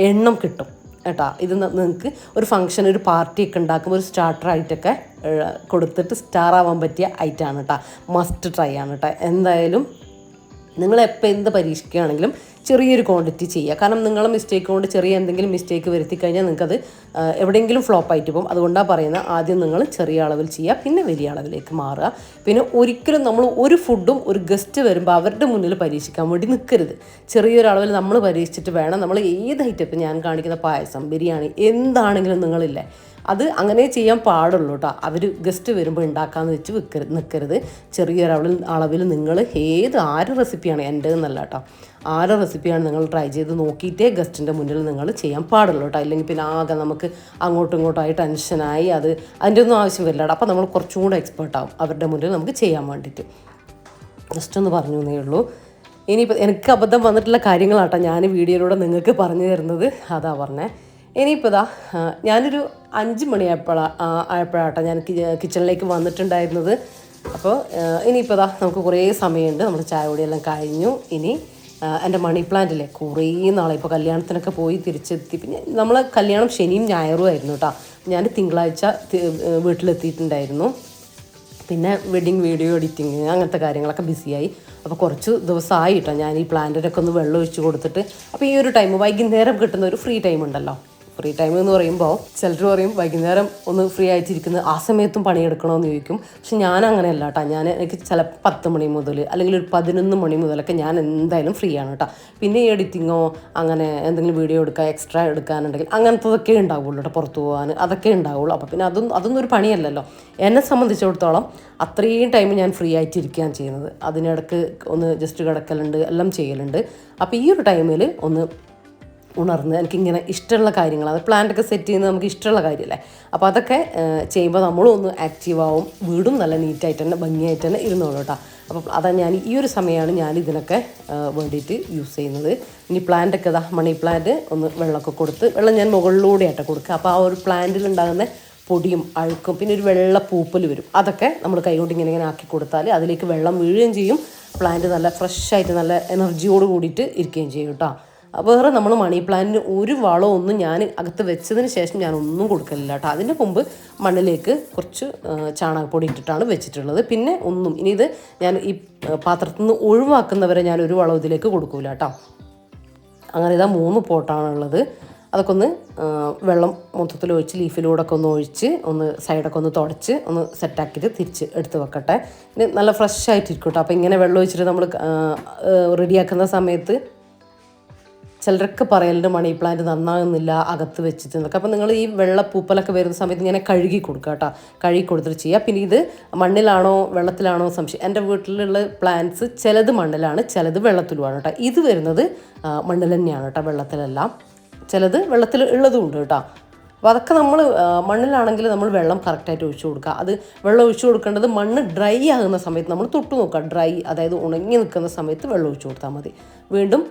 എണ്ണം കിട്ടും കേട്ടോ. ഇത് നിങ്ങൾക്ക് ഒരു ഫംഗ്ഷൻ, ഒരു പാർട്ടിയൊക്കെ ഉണ്ടാക്കുമ്പോൾ ഒരു സ്റ്റാർട്ടറായിട്ടൊക്കെ കൊടുത്തിട്ട് സ്റ്റാറാവാൻ പറ്റിയ ഐറ്റമാണ് കേട്ടോ. മസ്റ്റ് ട്രൈ ആണ് കേട്ടോ. എന്തായാലും നിങ്ങളെപ്പോൾ എന്ത് പരീക്ഷിക്കുകയാണെങ്കിലും ചെറിയൊരു ക്വാണ്ടിറ്റി ചെയ്യുക. കാരണം നിങ്ങളെ മിസ്റ്റേക്ക് കൊണ്ട് ചെറിയ എന്തെങ്കിലും മിസ്റ്റേക്ക് വരുത്തി കഴിഞ്ഞാൽ നിങ്ങൾക്കത് എവിടെയെങ്കിലും ഫ്ലോപ്പ് ആയിട്ട് പോകും. അതുകൊണ്ടാണ് പറയുന്നത് ആദ്യം നിങ്ങൾ ചെറിയ അളവിൽ ചെയ്യുക, പിന്നെ വലിയ അളവിലേക്ക് മാറുക. പിന്നെ ഒരിക്കലും നമ്മൾ ഒരു ഫുഡും ഒരു ഗസ്റ്റ് വരുമ്പോൾ അവരുടെ മുന്നിൽ പരീക്ഷിക്കാൻ വേണ്ടി നിൽക്കരുത്. ചെറിയൊരളവിൽ നമ്മൾ പരീക്ഷിച്ചിട്ട് വേണം നമ്മൾ ഏത് ഐറ്റം, ഇപ്പം ഞാൻ കാണിക്കുന്ന പായസം, ബിരിയാണി, എന്താണെങ്കിലും നിങ്ങളില്ലേ അത് അങ്ങനെ ചെയ്യാൻ പാടുള്ളൂ കേട്ടോ. അവർ ഗസ്റ്റ് വരുമ്പോൾ ഉണ്ടാക്കാമെന്ന് വെച്ച് നിൽക്കരുത്. ചെറിയൊരളവിൽ നിങ്ങൾ ആരുടെ റെസിപ്പിയാണ്, എൻ്റെ എന്നല്ല കേട്ടോ, ആരുടെ റെസിപ്പിയാണ് നിങ്ങൾ ട്രൈ ചെയ്ത് നോക്കിയിട്ടേ ഗസ്റ്റിൻ്റെ മുന്നിൽ നിങ്ങൾ ചെയ്യാൻ പാടുള്ളൂ കേട്ടോ. ഇല്ലെങ്കിൽ പിന്നെ ആകെ നമുക്ക് അങ്ങോട്ടും ഇങ്ങോട്ടായി ടെൻഷനായി അതിൻ്റെ ഒന്നും ആവശ്യം വരില്ല കേട്ടോ. അപ്പോൾ നമ്മൾ കുറച്ചും കൂടെ എക്സ്പേർട്ടാവും അവരുടെ മുന്നിൽ നമുക്ക് ചെയ്യാൻ വേണ്ടിയിട്ട്. ജസ്റ്റ് ഒന്ന് പറഞ്ഞു എന്നേ ഉള്ളൂ. ഇനിയിപ്പോൾ എനിക്ക് അബദ്ധം വന്നിട്ടുള്ള കാര്യങ്ങളാട്ടോ ഞാൻ വീഡിയോയിലൂടെ നിങ്ങൾക്ക് പറഞ്ഞു തരുന്നത്, അതാ പറഞ്ഞേ. ഇനിയിപ്പോൾ ഞാനൊരു 5 മണി ആയപ്പോഴാട്ടോ ഞാൻ കിച്ചണിലേക്ക് വന്നിട്ടുണ്ടായിരുന്നത്. അപ്പോൾ ഇനിയിപ്പോൾ നമുക്ക് കുറേ സമയമുണ്ട്, നമ്മുടെ ചായ കുടിയെല്ലാം കഴിഞ്ഞു. ഇനി എൻ്റെ മണി പ്ലാന്റിലെ കുറേ നാളെ ഇപ്പോൾ കല്യാണത്തിനൊക്കെ പോയി തിരിച്ചെത്തി. പിന്നെ നമ്മളെ കല്യാണം ശനിയും ഞായറും ആയിരുന്നു കേട്ടോ. ഞാൻ തിങ്കളാഴ്ച വീട്ടിലെത്തിയിട്ടുണ്ടായിരുന്നു. പിന്നെ വെഡിങ് വീഡിയോ എഡിറ്റിങ് അങ്ങനത്തെ കാര്യങ്ങളൊക്കെ ബിസിയായി. അപ്പോൾ കുറച്ച് ദിവസമായി കേട്ടോ ഞാൻ ഈ പ്ലാന്റിനൊക്കെ ഒന്ന് വെള്ളം ഒഴിച്ച് കൊടുത്തിട്ട്. അപ്പോൾ ഈ ഒരു ടൈം വൈകുന്നേരം കിട്ടുന്ന ഒരു ഫ്രീ ടൈം ഉണ്ടല്ലോ, ഫ്രീ ടൈം എന്ന് പറയുമ്പോൾ ചിലർ പറയും വൈകുന്നേരം ഒന്ന് ഫ്രീ ആയിട്ടിരിക്കുന്നത് ആ സമയത്തും പണിയെടുക്കണമെന്ന് ചോദിക്കും. പക്ഷെ ഞാൻ അങ്ങനെയല്ല കേട്ടോ. എനിക്ക് ചിലപ്പോൾ 10 മണി മുതൽ അല്ലെങ്കിൽ ഒരു 11 മണി മുതലൊക്കെ ഞാൻ എന്തായാലും ഫ്രീ ആണ് കേട്ടോ. പിന്നെ ഈ എഡിറ്റിങ്ങോ അങ്ങനെ എന്തെങ്കിലും വീഡിയോ എടുക്കുക, എക്സ്ട്രാ എടുക്കാനുണ്ടെങ്കിൽ അങ്ങനത്തതൊക്കെ ഉണ്ടാവുള്ളൂ കേട്ടോ, പുറത്തു പോകാൻ അതൊക്കെ ഉണ്ടാവുള്ളൂ. അപ്പോൾ പിന്നെ അതൊന്നും ഒരു പണിയല്ലല്ലോ. എന്നെ സംബന്ധിച്ചിടത്തോളം അത്രയും ടൈം ഞാൻ ഫ്രീ ആയിട്ടിരിക്കുകയാണ് ചെയ്യുന്നത്. അതിനിടയ്ക്ക് ഒന്ന് ജസ്റ്റ് കിടക്കലുണ്ട്, എല്ലാം ചെയ്യലുണ്ട്. അപ്പോൾ ഈ ഒരു ടൈമിൽ ഒന്ന് ഉണർന്ന് എനിക്കിങ്ങനെ ഇഷ്ടമുള്ള കാര്യങ്ങൾ, അത് പ്ലാന്റൊക്കെ സെറ്റ് ചെയ്യുന്നത് നമുക്ക് ഇഷ്ടമുള്ള കാര്യമല്ലേ. അപ്പോൾ അതൊക്കെ ചെയ്യുമ്പോൾ നമ്മളും ഒന്ന് ആക്റ്റീവാവും, വീടും നല്ല നീറ്റായിട്ട് തന്നെ ഭംഗിയായിട്ട് തന്നെ ഇരുന്നോളൂ കേട്ടോ. അപ്പോൾ അതാ ഞാൻ ഈ ഒരു സമയമാണ് ഞാൻ ഇതിനൊക്കെ വേണ്ടിയിട്ട് യൂസ് ചെയ്യുന്നത്. ഇനി പ്ലാന്റൊക്കെ മണി പ്ലാന്റ് ഒന്ന് വെള്ളമൊക്കെ കൊടുത്ത്, വെള്ളം ഞാൻ മുകളിലൂടെ ആയിട്ട് കൊടുക്കുക. അപ്പോൾ ആ ഒരു പ്ലാന്റിലുണ്ടാകുന്ന പൊടിയും അഴുക്കും പിന്നെ ഒരു വെള്ള പൂപ്പൽ വരും, അതൊക്കെ നമ്മൾ കൈകൊണ്ട് ഇങ്ങനെ ആക്കി കൊടുത്താൽ അതിലേക്ക് വെള്ളം വീഴുകയും ചെയ്യും. പ്ലാന്റ് നല്ല ഫ്രഷായിട്ട് നല്ല എനർജിയോട് കൂടിയിട്ട് ഇരിക്കുകയും ചെയ്യും കേട്ടോ. വേറെ നമ്മൾ മണി പ്ലാന്റിന് ഒരു വളമൊന്നും ഞാൻ അകത്ത് വെച്ചതിന് ശേഷം ഞാൻ ഒന്നും കൊടുക്കലില്ല കേട്ടോ. അതിൻ്റെ മുമ്പ് മണ്ണിലേക്ക് കുറച്ച് ചാണകപ്പൊടി ഇട്ടിട്ടാണ് വെച്ചിട്ടുള്ളത്. പിന്നെ ഒന്നും ഇനി ഇത് ഞാൻ ഈ പാത്രത്തിൽ നിന്ന് ഒഴിവാക്കുന്നവരെ ഞാൻ ഒരു വളവും ഇതിലേക്ക് കൊടുക്കൂല കേട്ടോ. അങ്ങനെ ഇതാ 3 പോട്ടാണുള്ളത്. അതൊക്കെ ഒന്ന് വെള്ളം മൊത്തത്തിൽ ഒഴിച്ച് ലീഫിലൂടെ ഒക്കെ ഒന്ന് ഒഴിച്ച് ഒന്ന് സൈഡൊക്കെ ഒന്ന് തുടച്ച് ഒന്ന് സെറ്റാക്കിയിട്ട് തിരിച്ച് എടുത്ത് വെക്കട്ടെ. ഇനി നല്ല ഫ്രഷ് ആയിട്ടിരിക്കും കേട്ടോ. അപ്പോൾ ഇങ്ങനെ വെള്ളം ഒഴിച്ചിട്ട് നമ്മൾ റെഡിയാക്കുന്ന സമയത്ത് ചിലരൊക്കെ പറയലുണ്ട് മണി പ്ലാന്റ് നന്നാകുന്നില്ല അകത്ത് വെച്ചിട്ട് എന്നൊക്കെ. അപ്പോൾ നിങ്ങൾ ഈ വെള്ളപ്പൂപ്പലൊക്കെ വരുന്ന സമയത്ത് ഇങ്ങനെ കഴുകി കൊടുക്കുക കേട്ടോ. കഴുകി കൊടുത്തിട്ട് ചെയ്യുക. പിന്നെ ഇത് മണ്ണിലാണോ വെള്ളത്തിലാണോ സംശയം. എൻ്റെ വീട്ടിലുള്ള പ്ലാന്റ്സ് ചിലത് മണ്ണിലാണ്, ചിലത് വെള്ളത്തിലുമാണ് കേട്ടോ. ഇത് വരുന്നത് മണ്ണിൽ തന്നെയാണ് കേട്ടോ, വെള്ളത്തിലെല്ലാം. ചിലത് വെള്ളത്തിൽ ഉള്ളതും ഉണ്ട് കേട്ടോ. അപ്പോൾ അതൊക്കെ നമ്മൾ മണ്ണിലാണെങ്കിൽ നമ്മൾ വെള്ളം കറക്റ്റായിട്ട് ഒഴിച്ചു കൊടുക്കുക. അത് വെള്ളം ഒഴിച്ചു കൊടുക്കേണ്ടത് മണ്ണ് ഡ്രൈ ആകുന്ന സമയത്ത് നമ്മൾ തൊട്ട് നോക്കുക. ഡ്രൈ അതായത് ഉണങ്ങി നിൽക്കുന്ന സമയത്ത് വെള്ളം ഒഴിച്ചു കൊടുത്താൽ മതി. വീണ്ടും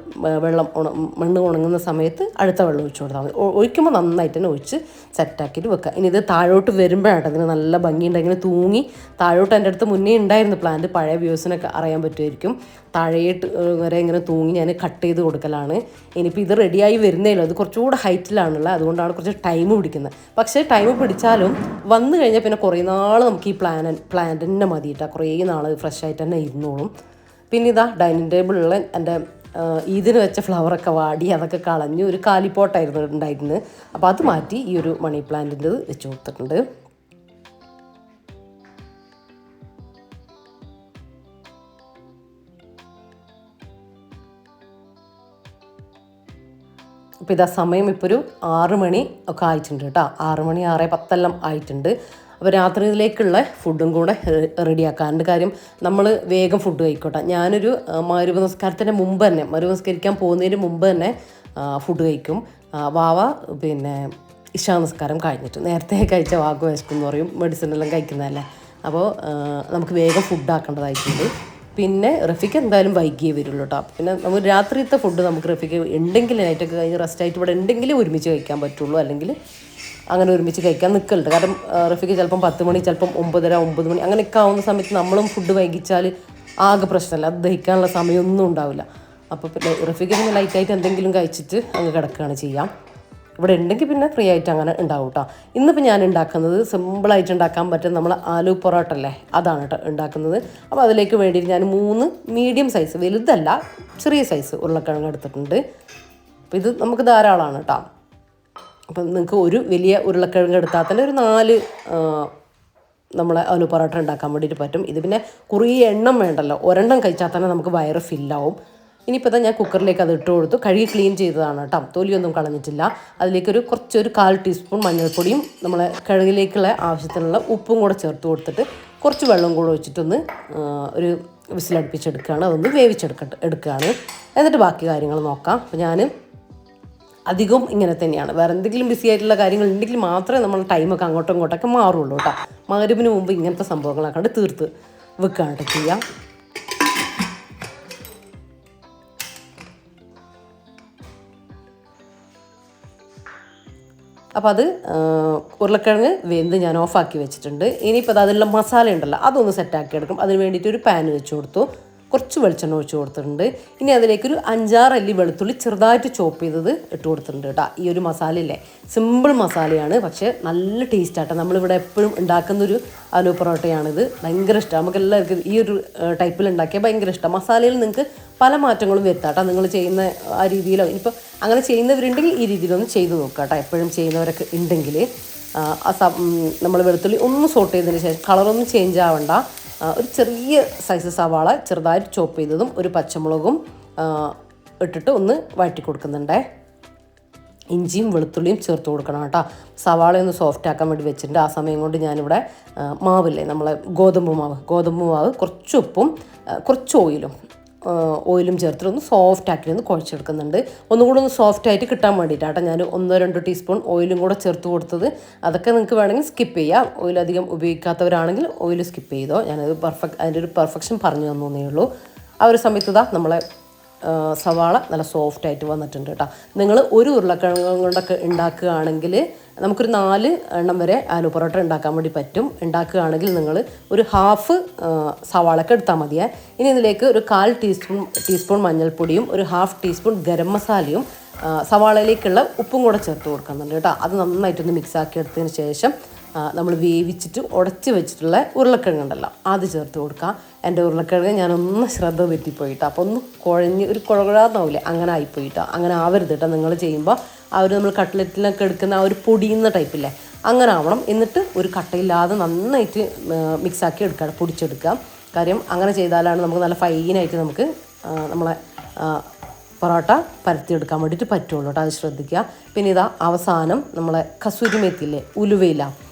മണ്ണ് ഉണങ്ങുന്ന സമയത്ത് അടുത്ത വെള്ളം ഒഴിച്ചു കൊടുത്താൽ മതി. ഒഴിക്കുമ്പോൾ നന്നായിട്ട് തന്നെ ഒഴിച്ച് സെറ്റാക്കിയിട്ട് വെക്കുക. ഇനി ഇത് താഴോട്ട് വരുമ്പോഴാണ് അതിന് നല്ല ഭംഗിയുണ്ട്. ഇങ്ങനെ തൂങ്ങി താഴോട്ട് എൻ്റെ അടുത്ത് മുന്നേ ഉണ്ടായിരുന്നു പ്ലാന്റ്, പഴയ വ്യൂസിനൊക്കെ അറിയാൻ പറ്റുമായിരിക്കും. താഴേട്ട് വരെ ഇങ്ങനെ തൂങ്ങി ഞാൻ കട്ട് ചെയ്ത് കൊടുക്കലാണ്. ഇനിയിപ്പോൾ ഇത് റെഡിയായി വരുന്നേലോ, അത് കുറച്ചുകൂടെ ഹൈറ്റിലാണുള്ളത്, അതുകൊണ്ടാണ് കുറച്ച് ടൈം പിടിക്കുന്നത്. പക്ഷേ ടൈം പിടിച്ചാലും വന്നു കഴിഞ്ഞാൽ പിന്നെ കുറേ നാൾ നമുക്ക് ഈ പ്ലാന്റ് തന്നെ മതിയിട്ടാണ്. കുറേ നാൾ ഫ്രഷ് ആയിട്ട് തന്നെ ഇരുന്നോളും. പിന്നെ ഇതാ ഡൈനിങ് ടേബിളിലുള്ള എൻ്റെ ഇതിന് വെച്ച ഫ്ലവറൊക്കെ വാടി അതൊക്കെ കളഞ്ഞു. ഒരു കാലിപ്പോട്ടായിരുന്നു ഉണ്ടായിരുന്നത്. അപ്പോൾ അത് മാറ്റി ഈ ഒരു മണി പ്ലാന്റിൻ്റെ വെച്ച് കൊടുത്തിട്ടുണ്ട്. അപ്പോൾ ഇതാ സമയം ഇപ്പോൾ ഒരു 6 മണി ഒക്കെ ആയിട്ടുണ്ട് കേട്ടോ. 6 മണി 6:10 ആയിട്ടുണ്ട്. അപ്പോൾ രാത്രിയിലേക്കുള്ള ഫുഡും കൂടെ റെഡിയാക്കാറുണ്ട്. കാര്യം നമ്മൾ വേഗം ഫുഡ് കഴിക്കട്ടെ. ഞാനൊരു മഗ്‌രിബ് നിസ്കാരത്തിൻ്റെ മുമ്പ് തന്നെ, മഗ്‌രിബ് നിസ്കരിക്കാൻ പോകുന്നതിന് മുമ്പ് തന്നെ ഫുഡ് കഴിക്കും. വാവ പിന്നെ ഇശാ നിസ്കാരം കഴിഞ്ഞിട്ട് നേരത്തെ കഴിച്ച വാക്ക് വിശക്കും എന്ന് പറയും, മെഡിസിനെല്ലാം കഴിക്കുന്നതല്ലേ. അപ്പോൾ നമുക്ക് വേഗം ഫുഡ് ആക്കേണ്ടതായിട്ടുണ്ട്. പിന്നെ റഫീക്ക് എന്തായാലും വൈകിയേ വരുള്ളൂ കേട്ടോ. പിന്നെ നമ്മൾ രാത്രിയത്തെ ഫുഡ് നമുക്ക് റഫീക്ക് ഉണ്ടെങ്കിൽ നൈറ്റൊക്കെ കഴിഞ്ഞ് റെസ്റ്റായിട്ട് ഇവിടെ ഉണ്ടെങ്കിൽ ഒരുമിച്ച് കഴിക്കാൻ പറ്റുള്ളൂ. അല്ലെങ്കിൽ അങ്ങനെ ഒരുമിച്ച് കഴിക്കാൻ നിൽക്കലുണ്ട്. കാരണം റഫീക്ക് ചിലപ്പം 10 മണി, ചിലപ്പം 9:30, 9 മണി അങ്ങനെയൊക്കെ ആവുന്ന സമയത്ത് നമ്മളും ഫുഡ് വൈകിച്ചാൽ ആകെ പ്രശ്നമല്ല, അത് ദഹിക്കാനുള്ള സമയമൊന്നും ഉണ്ടാവില്ല. അപ്പോൾ പിന്നെ റഫീക്ക് പിന്നെ ലൈറ്റായിട്ട് എന്തെങ്കിലും കഴിച്ചിട്ട് അങ്ങ് കിടക്കുകയാണ് ചെയ്യാം. ഇവിടെ ഉണ്ടെങ്കിൽ പിന്നെ ഫ്രീ ആയിട്ട് അങ്ങനെ ഉണ്ടാവും കേട്ടോ. ഇന്നിപ്പോൾ ഞാൻ ഉണ്ടാക്കുന്നത് സിമ്പിളായിട്ട് ഉണ്ടാക്കാൻ പറ്റും നമ്മൾ ആലു പൊറോട്ട അല്ലേ, അതാണ് കേട്ടോ ഉണ്ടാക്കുന്നത്. അപ്പോൾ അതിലേക്ക് വേണ്ടിയിട്ട് ഞാൻ 3 മീഡിയം സൈസ്, വലുതല്ല ചെറിയ സൈസ് ഉരുളക്കിഴങ്ങ് എടുത്തിട്ടുണ്ട്. അപ്പോൾ ഇത് നമുക്ക് ധാരാളമാണ് കേട്ടോ. അപ്പം നിങ്ങൾക്ക് ഒരു വലിയ ഉരുളക്കിഴങ്ങ് എടുത്താൽ തന്നെ ഒരു 4 നമ്മളെ ആലു പൊറോട്ട ഉണ്ടാക്കാൻ വേണ്ടിയിട്ട് പറ്റും. ഇത് പിന്നെ കുറേ എണ്ണം വേണ്ടല്ലോ, ഒരെണ്ണം കഴിച്ചാൽ തന്നെ നമുക്ക് വയറ് ഫില്ലാവും. ഇനിയിപ്പോൾ ഞാൻ കുക്കറിലേക്ക് അത് ഇട്ട് കൊടുത്തു. കഴുകി ക്ലീൻ ചെയ്തതാണ് കേട്ടോ, തൊലിയൊന്നും കളഞ്ഞിട്ടില്ല. അതിലേക്കൊരു 1/4 ടീസ്പൂൺ മഞ്ഞൾപ്പൊടിയും നമ്മളെ കഴുകിലേക്കുള്ള ആവശ്യത്തിനുള്ള ഉപ്പും കൂടെ ചേർത്ത് കൊടുത്തിട്ട് കുറച്ച് വെള്ളം കൂടെ ഒഴിച്ചിട്ടൊന്ന് ഒരു വിസിലടുപ്പിച്ചെടുക്കുകയാണ്. അതൊന്ന് എടുക്കുകയാണ്. എന്നിട്ട് ബാക്കി കാര്യങ്ങൾ നോക്കാം. അപ്പോൾ ഞാൻ അധികം ഇങ്ങനെ തന്നെയാണ്. വേറെ എന്തെങ്കിലും ബിസി ആയിട്ടുള്ള കാര്യങ്ങൾ ഉണ്ടെങ്കിൽ മാത്രമേ നമ്മൾ ടൈമൊക്കെ അങ്ങോട്ടും ഇങ്ങോട്ടൊക്കെ മാറുള്ളൂ കേട്ടോ. മഗ്‌രിബിന് മുമ്പ് ഇങ്ങനത്തെ സംഭവങ്ങളൊക്കെ കണ്ട് തീർത്ത് വെക്കുകയാണ് ചെയ്യാം. അപ്പോൾ അത് ഉരുളക്കിഴങ്ങ് വെന്ത് ഞാൻ ഓഫാക്കി വെച്ചിട്ടുണ്ട്. ഇനിയിപ്പോൾ അതിലുള്ള മസാല ഉണ്ടല്ലോ അതൊന്ന് സെറ്റാക്കി എടുക്കും. അതിന് വേണ്ടിയിട്ട് ഒരു പാൻ വെച്ച് കൊടുത്തു, കുറച്ച് വെളിച്ചെണ്ണ ഒഴിച്ച് കൊടുത്തിട്ടുണ്ട്. ഇനി അതിലേക്കൊരു 5-6 അല്ലി വെളുത്തുള്ളി ചെറുതായിട്ട് ചോപ്പ് ചെയ്തത് ഇട്ട് കൊടുത്തിട്ടുണ്ട് കേട്ടോ. ഈ ഒരു മസാലയില്ലേ സിമ്പിൾ മസാലയാണ്, പക്ഷേ നല്ല ടേസ്റ്റാട്ടോ. നമ്മളിവിടെ എപ്പോഴും ഉണ്ടാക്കുന്നൊരു ആലു പൊറോട്ടയാണിത്. ഭയങ്കര ഇഷ്ടമാണ് നമുക്ക് എല്ലാവർക്കും. ഈ ഒരു ടൈപ്പിൽ ഉണ്ടാക്കിയാൽ ഭയങ്കര ഇഷ്ടമാണ്. മസാലയിൽ നിങ്ങൾക്ക് പല മാറ്റങ്ങളും വരുത്താട്ടോ, നിങ്ങൾ ചെയ്യുന്ന ആ രീതിയിലോ. ഇനിയിപ്പോൾ അങ്ങനെ ചെയ്യുന്നവരുണ്ടെങ്കിൽ ഈ രീതിയിലൊന്ന് ചെയ്ത് നോക്കുക കേട്ടോ. എപ്പോഴും ചെയ്യുന്നവരൊക്കെ ഉണ്ടെങ്കിൽ നമ്മൾ വെളുത്തുള്ളി ഒന്ന് സോട്ട് ചെയ്തതിന് ശേഷം കളറൊന്നും ചേഞ്ച് ആവണ്ട. ഒരു ചെറിയ സൈസ് സവാള ചെറുതായിട്ട് ചോപ്പ് ചെയ്തതും ഒരു പച്ചമുളകും ഇട്ടിട്ട് ഒന്ന് വഴറ്റി കൊടുക്കുന്നുണ്ടേ. ഇഞ്ചിയും വെളുത്തുള്ളിയും ചേർത്ത് കൊടുക്കണം കേട്ടോ. സവാള ഒന്ന് സോഫ്റ്റ് ആക്കാൻ വേണ്ടി വെച്ചിട്ടുണ്ട്. ആ സമയം കൊണ്ട് ഞാനിവിടെ മാവില്ലേ നമ്മളെ ഗോതമ്പ് മാവ് കുറച്ച് ഉപ്പും കുറച്ച് ഓയിലും ചേർത്തിട്ട് ഒന്ന് സോഫ്റ്റ് ആക്കി ഒന്ന് കുഴച്ചെടുക്കുന്നുണ്ട്. ഒന്നുകൂടെ ഒന്ന് സോഫ്റ്റ് ആയിട്ട് കിട്ടാൻ വേണ്ടിയിട്ടാട്ടോ ഞാൻ 1-2 ടീസ്പൂൺ ഓയിലും കൂടെ ചേർത്ത് കൊടുത്തത്. അതൊക്കെ നിങ്ങൾക്ക് വേണമെങ്കിൽ സ്കിപ്പ് ചെയ്യാം. ഓയിൽ അധികം ഉപയോഗിക്കാത്തവരാണെങ്കിൽ ഓയിൽ സ്കിപ്പ് ചെയ്തോ. ഞാനത് അതിൻ്റെ ഒരു പെർഫെക്ഷൻ പറഞ്ഞു തന്നേ ഉള്ളൂ. ആ ഒരു സമയത്ത് നമ്മളെ സവാള നല്ല സോഫ്റ്റായിട്ട് വന്നിട്ടുണ്ട് കേട്ടോ. നിങ്ങൾ ഒരു ഉരുളക്കിഴങ്ങ് കൊണ്ടൊക്കെ ഉണ്ടാക്കുകയാണെങ്കിൽ നമുക്കൊരു 4 എണ്ണം വരെ ആലു പൊറോട്ട ഉണ്ടാക്കാൻ വേണ്ടി പറ്റും. ഉണ്ടാക്കുകയാണെങ്കിൽ നിങ്ങൾ ഒരു ഹാഫ് സവാളൊക്കെ എടുത്താൽ മതിയേ. ഇനി ഇതിലേക്ക് ഒരു 1/4 ടീസ്പൂൺ മഞ്ഞൾപ്പൊടിയും ഒരു 1/2 ടീസ്പൂൺ ഗരം മസാലയും സവാളയിലേക്കുള്ള ഉപ്പും കൂടെ ചേർത്ത് കൊടുക്കുന്നുണ്ട് കേട്ടോ. അത് നന്നായിട്ടൊന്ന് മിക്സാക്കി എടുത്തതിന് ശേഷം നമ്മൾ വേവിച്ചിട്ട് ഉടച്ച് വെച്ചിട്ടുള്ള ഉരുളക്കിഴങ്ങുണ്ടല്ലോ അത് ചേർത്ത് കൊടുക്കുക. എൻ്റെ ഉരുളക്കിഴങ്ങ് ഞാനൊന്ന് ശ്രദ്ധ തെറ്റിപ്പോയിട്ടോ. അപ്പോൾ ഒന്ന് ഒരു കുഴകുഴാന്നാവില്ലേ, അങ്ങനെ ആയിപ്പോയിട്ടോ. അങ്ങനെ ആവരുത് കേട്ടോ നിങ്ങൾ ചെയ്യുമ്പോൾ. ആ ഒരു നമ്മൾ കട്ട്ലറ്റിലൊക്കെ എടുക്കുന്ന ആ ഒരു പൊടിയുന്ന ടൈപ്പില്ലേ അങ്ങനെ ആവണം. എന്നിട്ട് ഒരു കട്ടയില്ലാതെ നന്നായിട്ട് മിക്സാക്കി എടുക്കുക, പൊടിച്ചെടുക്കുക. കാര്യം അങ്ങനെ ചെയ്താലാണ് നമുക്ക് നല്ല ഫൈനായിട്ട് നമുക്ക് നമ്മളെ പൊറോട്ട പരത്തിയെടുക്കാൻ വേണ്ടിയിട്ട് പറ്റുള്ളൂ കേട്ടോ. അത് ശ്രദ്ധിക്കുക. പിന്നെ അവസാനം നമ്മളെ കസൂരി മേത്തില്ലേ, ഉലുവയില,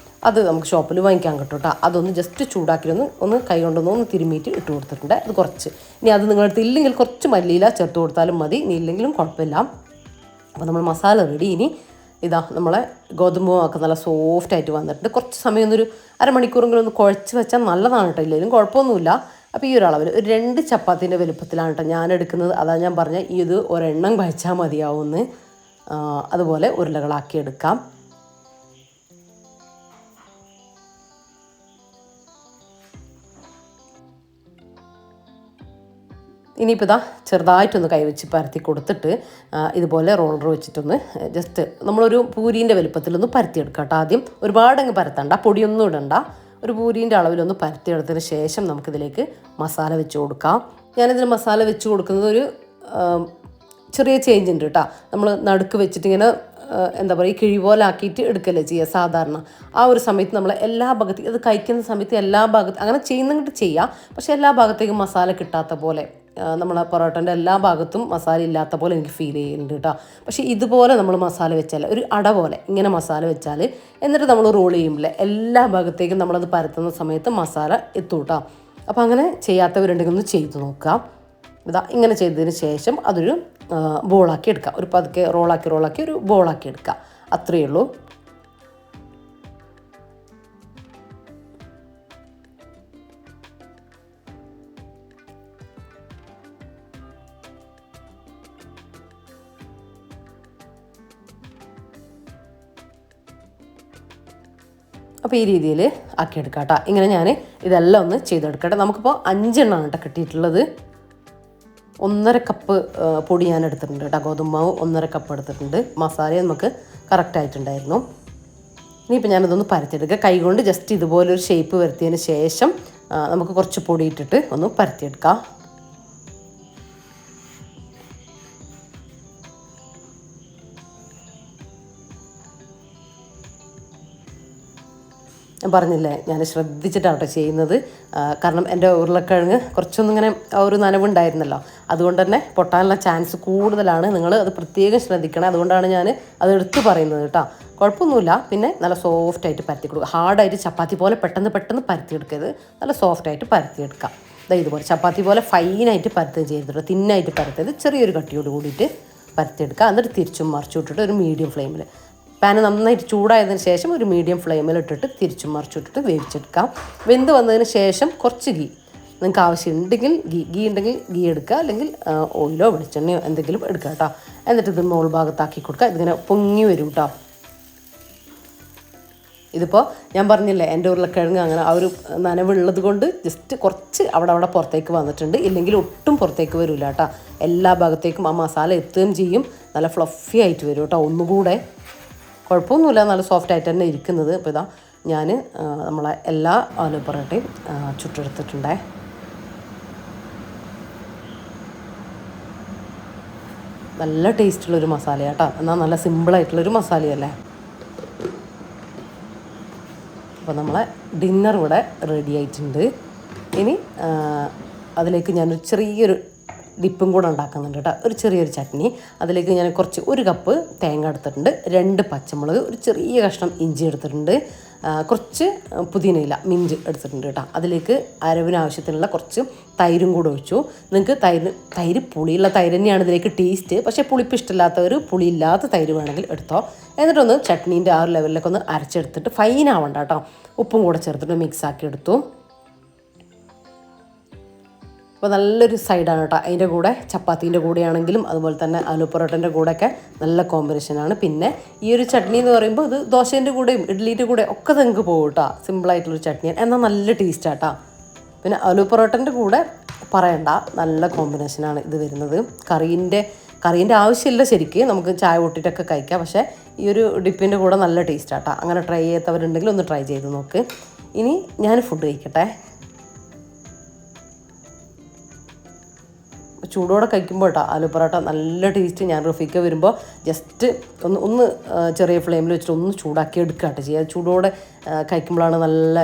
അത് നമുക്ക് ഷോപ്പിൽ വാങ്ങിക്കാൻ കിട്ടും കേട്ടോ. അതൊന്ന് ജസ്റ്റ് ചൂടാക്കി ഒന്ന് കൈ കൊണ്ടൊന്ന് തിരുമ്മിയിട്ട് ഇട്ട് കൊടുത്തിട്ടുണ്ട്. അത് കുറച്ച്. ഇനി അത് നിങ്ങളടുത്ത് ഇല്ലെങ്കിൽ കുറച്ച് മല്ലിയില ചേർത്ത് കൊടുത്താലും മതി, ഇനി ഇല്ലെങ്കിലും കുഴപ്പമില്ല. അപ്പോൾ നമ്മൾ മസാല റെഡി. ഇനി നമ്മളെ ഗോതമ്പ് ഒക്കെ നല്ല സോഫ്റ്റായിട്ട് വന്നിട്ടുണ്ട്. കുറച്ച് സമയം ഒരു അരമണിക്കൂറെങ്കിലും ഒന്ന് കുഴച്ച് വെച്ചാൽ നല്ലതാണ് കേട്ടോ. ഇല്ലെങ്കിലും കുഴപ്പമൊന്നുമില്ല. അപ്പോൾ ഈ ഒരു അളവിൽ ഒരു 2 ചപ്പാത്തിൻ്റെ വലുപ്പത്തിലാണ് കേട്ടോ ഞാൻ എടുക്കുന്നത്. അതാണ് ഞാൻ പറഞ്ഞ ഇത് ഒരെണ്ണം കഴിച്ചാൽ മതിയാവുമെന്ന്. അതുപോലെ ഉരുളകളാക്കി എടുക്കാം. ഇനിയിപ്പോൾ ചെറുതായിട്ടൊന്ന് കൈവച്ച് പരത്തി കൊടുത്തിട്ട് ഇതുപോലെ റോളർ വെച്ചിട്ടൊന്ന് ജസ്റ്റ് നമ്മളൊരു പൂരീൻ്റെ വലുപ്പത്തിലൊന്ന് പരത്തിയെടുക്കാം കേട്ടോ. ആദ്യം ഒരുപാടങ്ങ് പരത്തണ്ട, പൊടിയൊന്നും ഇടണ്ട. ഒരു പൂരീൻ്റെ അളവിലൊന്ന് പരത്തിയെടുത്തതിന് ശേഷം നമുക്കിതിലേക്ക് മസാല വെച്ച് കൊടുക്കാം. ഞാനിതിന് മസാല വെച്ച് കൊടുക്കുന്നത് ഒരു ചെറിയ ചേഞ്ച് ഉണ്ട് കേട്ടോ. നമ്മൾ നടുക്ക് വെച്ചിട്ട് ഇങ്ങനെ എന്താ പറയുക കിഴി പോലെ ആക്കിയിട്ട് എടുക്കല്ലേ ചെയ്യുക സാധാരണ. ആ ഒരു സമയത്ത് നമ്മൾ എല്ലാ ഭാഗത്തേക്കും അത് കഴിക്കുന്ന സമയത്ത് എല്ലാ ഭാഗത്തും അങ്ങനെ ചെയ്യുന്നിട്ട് ചെയ്യാം. പക്ഷേ എല്ലാ ഭാഗത്തേക്കും മസാല കിട്ടാത്ത പോലെ നമ്മളെ പൊറോട്ടൻ്റെ എല്ലാ ഭാഗത്തും മസാല ഇല്ലാത്ത പോലെ എനിക്ക് ഫീൽ ചെയ്യുന്നുണ്ട് കേട്ടോ. പക്ഷേ ഇതുപോലെ നമ്മൾ മസാല വെച്ചാൽ ഒരു അട പോലെ ഇങ്ങനെ മസാല വെച്ചാൽ എന്നിട്ട് നമ്മൾ റോൾ ചെയ്യുമ്പോൾ എല്ലാ ഭാഗത്തേക്കും നമ്മളത് പരത്തുന്ന സമയത്ത് മസാല എത്തും കേട്ടോ. അപ്പോൾ അങ്ങനെ ചെയ്യാത്തവരുണ്ടെങ്കിൽ ഒന്ന് ചെയ്ത് നോക്കാം. ഇങ്ങനെ ചെയ്തതിന് ശേഷം അതൊരു ബോളാക്കി എടുക്കാം. ഒരു പതുക്കെ റോളാക്കി ഒരു ബോളാക്കി എടുക്കാം. അത്രയേ ഉള്ളൂ. അപ്പോൾ ഈ രീതിയിൽ ആക്കിയെടുക്കാം കേട്ടോ. ഇങ്ങനെ ഞാൻ ഇതെല്ലാം ഒന്ന് ചെയ്തെടുക്കട്ടെ. നമുക്കിപ്പോൾ 5 എണ്ണമാണ് കേട്ടോ കിട്ടിയിട്ടുള്ളത്. 1.5 കപ്പ് പൊടി ഞാൻ എടുത്തിട്ടുണ്ട് കേട്ടോ. ഗോതമ്പ് മാവ് 1.5 കപ്പ് എടുത്തിട്ടുണ്ട്. മസാല നമുക്ക് കറക്റ്റായിട്ടുണ്ടായിരുന്നു. ഇനിയിപ്പോൾ ഞാനതൊന്ന് പരത്തിയെടുക്കുക. കൈകൊണ്ട് ജസ്റ്റ് ഇതുപോലൊരു ഷേപ്പ് വരുത്തിയതിന് ശേഷം നമുക്ക് കുറച്ച് പൊടി ഇട്ടിട്ട് ഒന്ന് പരത്തിയെടുക്കാം. ഞാൻ പറഞ്ഞില്ലേ, ഞാൻ ശ്രദ്ധിച്ചിട്ടാണ് ചെയ്യുന്നത്. കാരണം എൻ്റെ ഉരുളക്കിഴങ്ങ് കുറച്ചൊന്നിങ്ങനെ ഒരു നനവുണ്ടായിരുന്നല്ലോ, അതുകൊണ്ട് തന്നെ പൊട്ടാനുള്ള ചാൻസ് കൂടുതലാണ്. നിങ്ങൾ അത് പ്രത്യേകം ശ്രദ്ധിക്കണം. അതുകൊണ്ടാണ് ഞാൻ അത് എടുത്ത് പറയുന്നത് കേട്ടോ. കുഴപ്പമൊന്നുമില്ല. പിന്നെ നല്ല സോഫ്റ്റായിട്ട് പരത്തി കൊടുക്കുക. ഹാർഡായിട്ട് ചപ്പാത്തി പോലെ പെട്ടെന്ന് പരത്തിയെടുക്കരുത്. നല്ല സോഫ്റ്റായിട്ട് പരത്തിയെടുക്കാം. ഇതുപോലെ ചപ്പാത്തി പോലെ ഫൈനായിട്ട് പരത്തുകയും ചെയ്തിട്ട് തിന്നായിട്ട് പരത്തത് ചെറിയൊരു കട്ടിയോട് കൂടിയിട്ട് പരത്തിയെടുക്കുക. എന്നിട്ട് തിരിച്ചും മറിച്ചു വിട്ടിട്ട് ഒരു മീഡിയം ഫ്ലെയിമിൽ, പാന് നന്നായിട്ട് ചൂടായതിന് ശേഷം ഒരു മീഡിയം ഫ്ലെയിമിൽ ഇട്ടിട്ട് തിരിച്ചും മറിച്ചിട്ടിട്ട് വേവിച്ചെടുക്കാം. വെന്ത് വന്നതിന് ശേഷം കുറച്ച് ഗീ, നിങ്ങൾക്ക് ആവശ്യമുണ്ടെങ്കിൽ ഗീ ഉണ്ടെങ്കിൽ ഗീ എടുക്കുക, അല്ലെങ്കിൽ ഓയിലോ വെളിച്ചെണ്ണയോ എന്തെങ്കിലും എടുക്കുക കേട്ടോ. എന്നിട്ട് ഇത് മോൾ ഭാഗത്താക്കി കൊടുക്കുക. ഇതിങ്ങനെ പൊങ്ങി വരും കേട്ടോ. ഇതിപ്പോൾ ഞാൻ പറഞ്ഞില്ലേ, എൻ്റെ ഉരുളക്കിഴങ്ങ് അങ്ങനെ ആ ഒരു നനവുള്ളത് കൊണ്ട് ജസ്റ്റ് കുറച്ച് അവിടെ പുറത്തേക്ക് വന്നിട്ടുണ്ട്. ഇല്ലെങ്കിൽ ഒട്ടും പുറത്തേക്ക് വരില്ല കേട്ടോ. എല്ലാ ഭാഗത്തേക്കും ആ മസാല എത്തുകയും ചെയ്യും. നല്ല ഫ്ലഫി ആയിട്ട് വരും കേട്ടോ. ഒന്നുകൂടെ കുഴപ്പമൊന്നുമില്ല, നല്ല സോഫ്റ്റായിട്ട് തന്നെ ഇരിക്കുന്നത്. അപ്പോൾ ഇതാ ഞാൻ നമ്മളെ എല്ലാ ആലു പൊറോട്ടയും ചുട്ടെടുത്തിട്ടുണ്ടേ. നല്ല ടേസ്റ്റുള്ളൊരു മസാല കേട്ടോ. എന്നാൽ നല്ല സിമ്പിളായിട്ടുള്ളൊരു മസാലയല്ലേ. അപ്പോൾ നമ്മളെ ഡിന്നർ ഇവിടെ റെഡി ആയിട്ടുണ്ട്. ഇനി അതിലേക്ക് ഞാനൊരു ചെറിയൊരു ഡിപ്പും കൂടെ ഉണ്ടാക്കുന്നുണ്ട് കേട്ടോ. ഒരു ചെറിയൊരു ചട്നി. അതിലേക്ക് ഞാൻ ഒരു കപ്പ് തേങ്ങ എടുത്തിട്ടുണ്ട്, 2 പച്ചമുളക്, ഒരു ചെറിയ കഷ്ണം ഇഞ്ചി എടുത്തിട്ടുണ്ട്, കുറച്ച് പുതിനയില മിഞ്ച് എടുത്തിട്ടുണ്ട് കേട്ടോ. അതിലേക്ക് അരവിന് ആവശ്യത്തിനുള്ള കുറച്ച് തൈരും കൂടെ ഒഴിച്ചു. നിങ്ങൾക്ക് തൈര് പുളിയുള്ള തൈര് തന്നെയാണ് ഇതിലേക്ക് ടേസ്റ്റ്. പക്ഷേ പുളിപ്പ് ഇഷ്ടമില്ലാത്തവർ പുളിയില്ലാത്ത തൈര് വേണമെങ്കിൽ എടുത്തോ. എന്നിട്ടൊന്ന് ചട്നീൻ്റെ ആ ഒരു ലെവലിലൊക്കെ ഒന്ന് അരച്ചെടുത്തിട്ട് ഫൈൻ ആവണ്ട കേട്ടോ. ഉപ്പും കൂടെ ചേർത്തിട്ട് മിക്സാക്കി എടുത്തു. അപ്പോൾ നല്ലൊരു സൈഡാണ് കേട്ടോ. അതിൻ്റെ കൂടെ ചപ്പാത്തീൻ്റെ കൂടെയാണെങ്കിലും അതുപോലെ തന്നെ ആലു പൊറോട്ടൻ്റെ കൂടെയൊക്കെ നല്ല കോമ്പിനേഷനാണ്. പിന്നെ ഈ ഒരു ചട്നി എന്ന് പറയുമ്പോൾ ഇത് ദോശേൻ്റെ കൂടെയും ഇഡ്ഡലിൻ്റെ കൂടെ ഒക്കെ നിങ്ങൾക്ക് പോകും കേട്ടോ. സിമ്പിളായിട്ടുള്ളൊരു ചട്നിയാണ്, എന്നാൽ നല്ല ടേസ്റ്റാട്ടോ. പിന്നെ ആലു പൊറോട്ടൻ്റെ കൂടെ പറയണ്ട, നല്ല കോമ്പിനേഷനാണ് ഇത് വരുന്നത്. കറീൻ്റെ ആവശ്യമില്ല ശരിക്ക്, നമുക്ക് ചായ കൂട്ടിയിട്ടൊക്കെ കഴിക്കാം. പക്ഷേ ഈ ഒരു ഡിപ്പിൻ്റെ കൂടെ നല്ല ടേസ്റ്റാട്ടോ. അങ്ങനെ ട്രൈ ചെയ്യാത്തവരുണ്ടെങ്കിൽ ഒന്ന് ട്രൈ ചെയ്ത് നോക്ക്. ഇനി ഞാൻ ഫുഡ് കഴിക്കട്ടെ. ചൂടോടെ കഴിക്കുമ്പോൾ കേട്ടോ ആലു പൊറോട്ട നല്ല ടേസ്റ്റ്. ഞാൻ റഫീക്ക വരുമ്പോൾ ജസ്റ്റ് ഒന്ന് ചെറിയ ഫ്ലെയിമിൽ വെച്ചിട്ട് ഒന്ന് ചൂടാക്കി എടുക്കുക കേട്ടോ ചെയ്യുക. ചൂടോടെ കഴിക്കുമ്പോഴാണ് നല്ല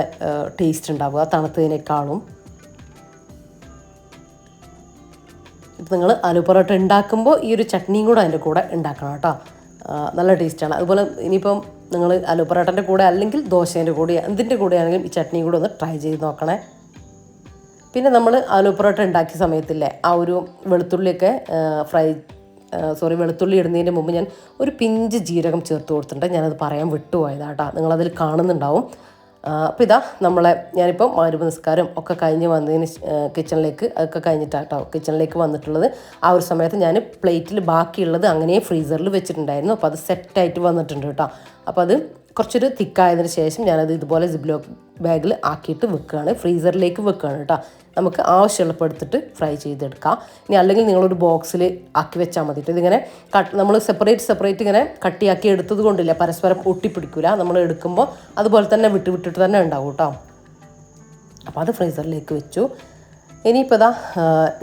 ടേസ്റ്റ് ഉണ്ടാവുക തണുത്തതിനേക്കാളും. ഇപ്പം നിങ്ങൾ ആലു പൊറോട്ട ഉണ്ടാക്കുമ്പോൾ ഈ ഒരു ചട്നിയും കൂടെ അതിൻ്റെ കൂടെ ഉണ്ടാക്കണം കേട്ടോ. നല്ല ടേസ്റ്റാണ്. അതുപോലെ ഇനിയിപ്പം നിങ്ങൾ ആലു പൊറോട്ടൻ്റെ കൂടെ അല്ലെങ്കിൽ ദോശേൻ്റെ കൂടെ എന്തിൻ്റെ കൂടെയാണെങ്കിലും ഈ ചട്നിയും കൂടെ ഒന്ന് ട്രൈ ചെയ്ത് നോക്കണേ. പിന്നെ നമ്മൾ ആലു പൊറോട്ട ഉണ്ടാക്കിയ സമയത്തില്ലേ, ആ ഒരു വെളുത്തുള്ളിയൊക്കെ വെളുത്തുള്ളി ഇടുന്നതിൻ്റെ മുമ്പ് ഞാൻ ഒരു പിഞ്ച് ജീരകം ചേർത്ത് കൊടുത്തിട്ടുണ്ട്. ഞാനത് പറയാൻ വിട്ടുപോയതാട്ടോ, നിങ്ങളതിൽ കാണുന്നുണ്ടാവും. അപ്പോൾ ഇതാ ഞാനിപ്പോൾ മഗ്‌രിബ് നിസ്കാരം ഒക്കെ കഴിഞ്ഞ് വന്നതിന് കിച്ചണിലേക്ക് അതൊക്കെ കഴിഞ്ഞിട്ടാട്ടോ കിച്ചണിലേക്ക് വന്നിട്ടുള്ളത്. ആ ഒരു സമയത്ത് ഞാൻ പ്ലേറ്റിൽ ബാക്കിയുള്ളത് അങ്ങനെ ഫ്രീസറിൽ വെച്ചിട്ടുണ്ടായിരുന്നു. അപ്പോൾ അത് സെറ്റായിട്ട് വന്നിട്ടുണ്ട് കേട്ടോ. അപ്പോൾ അത് കുറച്ചൊരു തിക്കായതിന് ശേഷം ഞാനത് ഇതുപോലെ സിബ്ലോക്ക് ബാഗിൽ ആക്കിയിട്ട് വെക്കുകയാണ്, ഫ്രീസറിലേക്ക് വെക്കുകയാണ് കേട്ടോ. നമുക്ക് ആവശ്യമുള്ളപ്പോൾ എടുത്തിട്ട് ഫ്രൈ ചെയ്തെടുക്കാം. ഇനി അല്ലെങ്കിൽ നിങ്ങളൊരു ബോക്സിൽ ആക്കി വെച്ചാൽ മതി. ഇതിങ്ങനെ നമ്മൾ സെപ്പറേറ്റ് ഇങ്ങനെ കട്ടിയാക്കി എടുത്തത് കൊണ്ടില്ല പരസ്പരം ഒട്ടിപ്പിടിക്കില്ല. നമ്മൾ എടുക്കുമ്പോൾ അതുപോലെ തന്നെ വിട്ടിട്ട് തന്നെ ഉണ്ടാവും കേട്ടോ. അപ്പോൾ അത് ഫ്രീസറിലേക്ക് വെച്ചു. ഇനിയിപ്പോൾ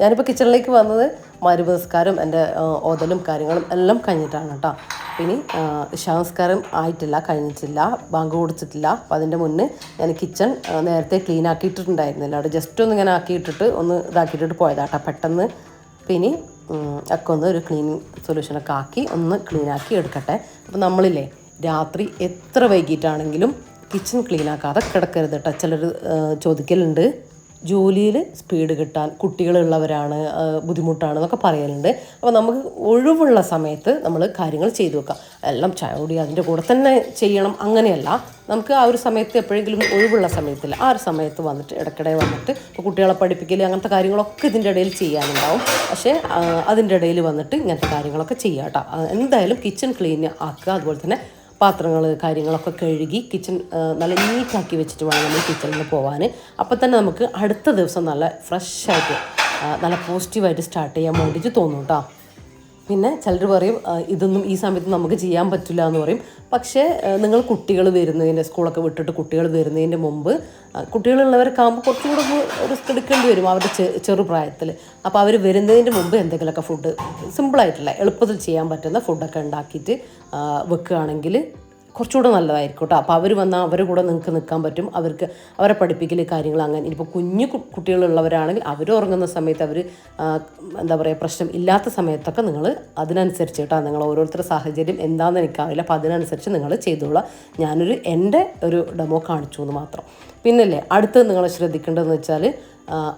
ഞാനിപ്പോൾ കിച്ചണിലേക്ക് വന്നത് മഗ്‌രിബ് നിസ്കാരം എൻ്റെ ഓതലും കാര്യങ്ങളും എല്ലാം കഴിഞ്ഞിട്ടാണ് കേട്ടോ. ഇനി ഇശാ നിസ്കാരം ആയിട്ടില്ല, കഴിഞ്ഞിട്ടില്ല, ബാങ്ക് കൊടുത്തിട്ടില്ല. അപ്പോൾ അതിൻ്റെ മുന്നേ ഞാൻ കിച്ചൺ നേരത്തെ ക്ലീൻ ആക്കിയിട്ടുണ്ടായിരുന്നില്ല. അവിടെ ജസ്റ്റ് ഒന്ന് ഇങ്ങനെ ആക്കിയിട്ടിട്ട് ഒന്ന് ഇതാക്കിയിട്ടിട്ട് പോയതാട്ടോ പെട്ടെന്ന്. പിന്നെ ഒക്കെ ഒന്ന് ഒരു ക്ലീനിങ് സൊല്യൂഷനൊക്കെ ആക്കി ഒന്ന് ക്ലീനാക്കി എടുക്കട്ടെ. അപ്പോൾ നമ്മളില്ലേ രാത്രി എത്ര വൈകിട്ടാണെങ്കിലും കിച്ചൺ ക്ലീൻ ആക്കാതെ കിടക്കരുത് കേട്ടോ. ചിലർ ചോദിക്കലുണ്ട്, ജോലിയിൽ സ്പീഡ് കിട്ടാൻ കുട്ടികളുള്ളവരാണ് ബുദ്ധിമുട്ടാണ് എന്നൊക്കെ പറയലുണ്ട്. അപ്പോൾ നമുക്ക് ഒഴിവുള്ള സമയത്ത് നമ്മൾ കാര്യങ്ങൾ ചെയ്തു വെക്കാം. എല്ലാം ചായ കൂടി അതിൻ്റെ കൂടെ തന്നെ ചെയ്യണം അങ്ങനെയല്ല. നമുക്ക് ആ ഒരു സമയത്ത് എപ്പോഴെങ്കിലും ഒഴിവുള്ള സമയത്തില്ല, ആ ഒരു സമയത്ത് വന്നിട്ട് ഇടയ്ക്കിടെ വന്നിട്ട് ഇപ്പോൾ കുട്ടികളെ പഠിപ്പിക്കൽ അങ്ങനത്തെ കാര്യങ്ങളൊക്കെ ഇതിൻ്റെ ഇടയിൽ ചെയ്യാനുണ്ടാവും. പക്ഷേ അതിൻ്റെ ഇടയിൽ വന്നിട്ട് ഇങ്ങനത്തെ കാര്യങ്ങളൊക്കെ ചെയ്യാം കേട്ടോ. എന്തായാലും കിച്ചൺ ക്ലീൻ ആക്കുക. അതുപോലെ തന്നെ പാത്രങ്ങൾ കാര്യങ്ങളൊക്കെ കഴുകി കിച്ചൺ നല്ല നീറ്റാക്കി വെച്ചിട്ട് വേണം നമ്മൾ കിച്ചണിൽ പോകാൻ. അപ്പോൾ തന്നെ നമുക്ക് അടുത്ത ദിവസം നല്ല ഫ്രഷായിട്ട് നല്ല പോസിറ്റീവായിട്ട് സ്റ്റാർട്ട് ചെയ്യാൻ വേണ്ടിയിട്ട് തോന്നും കേട്ടോ. പിന്നെ ചിലർ പറയും ഇതൊന്നും ഈ സമയത്ത് നമുക്ക് ചെയ്യാൻ പറ്റില്ല എന്ന് പറയും. പക്ഷേ നിങ്ങൾ കുട്ടികൾ വരുന്നതിൻ്റെ സ്കൂളൊക്കെ വിട്ടിട്ട് കുട്ടികൾ വരുന്നതിൻ്റെ മുമ്പ് കുട്ടികളുള്ളവരൊക്കെ ആകുമ്പോൾ കുറച്ചും കൂടെ റിസ്ക് എടുക്കേണ്ടി വരും അവരുടെ ചെറുപ്രായത്തിൽ. അപ്പോൾ അവർ വരുന്നതിൻ്റെ മുമ്പ് എന്തെങ്കിലുമൊക്കെ ഫുഡ് സിമ്പിളായിട്ടുള്ള എളുപ്പത്തിൽ ചെയ്യാൻ പറ്റുന്ന ഫുഡൊക്കെ ഉണ്ടാക്കിയിട്ട് വെക്കുകയാണെങ്കിൽ കുറച്ചുകൂടെ നല്ലതായിരിക്കും കേട്ടോ. അപ്പോൾ അവർ വന്നാൽ അവരുടെ കൂടെ നിങ്ങൾക്ക് നിൽക്കാൻ പറ്റും. അവരെ പഠിപ്പിക്കൽ കാര്യങ്ങൾ അങ്ങനെ. ഇപ്പോൾ കുഞ്ഞു കുട്ടികളുള്ളവരാണെങ്കിൽ അവർ ഉറങ്ങുന്ന സമയത്ത് അവർ എന്താ പറയുക പ്രശ്നം ഇല്ലാത്ത സമയത്തൊക്കെ നിങ്ങൾ അതിനനുസരിച്ച് കേട്ടോ, നിങ്ങൾ ഓരോരുത്തരുടെ സാഹചര്യം എന്താണെന്ന് എനിക്കറിയില്ല. അപ്പോൾ അതിനനുസരിച്ച് നിങ്ങൾ ചെയ്തോളാം. എൻ്റെ ഒരു ഡെമോ കാണിച്ചു എന്ന് മാത്രം. പിന്നല്ലേ അടുത്തത് നിങ്ങൾ ശ്രദ്ധിക്കേണ്ടതെന്ന് വെച്ചാൽ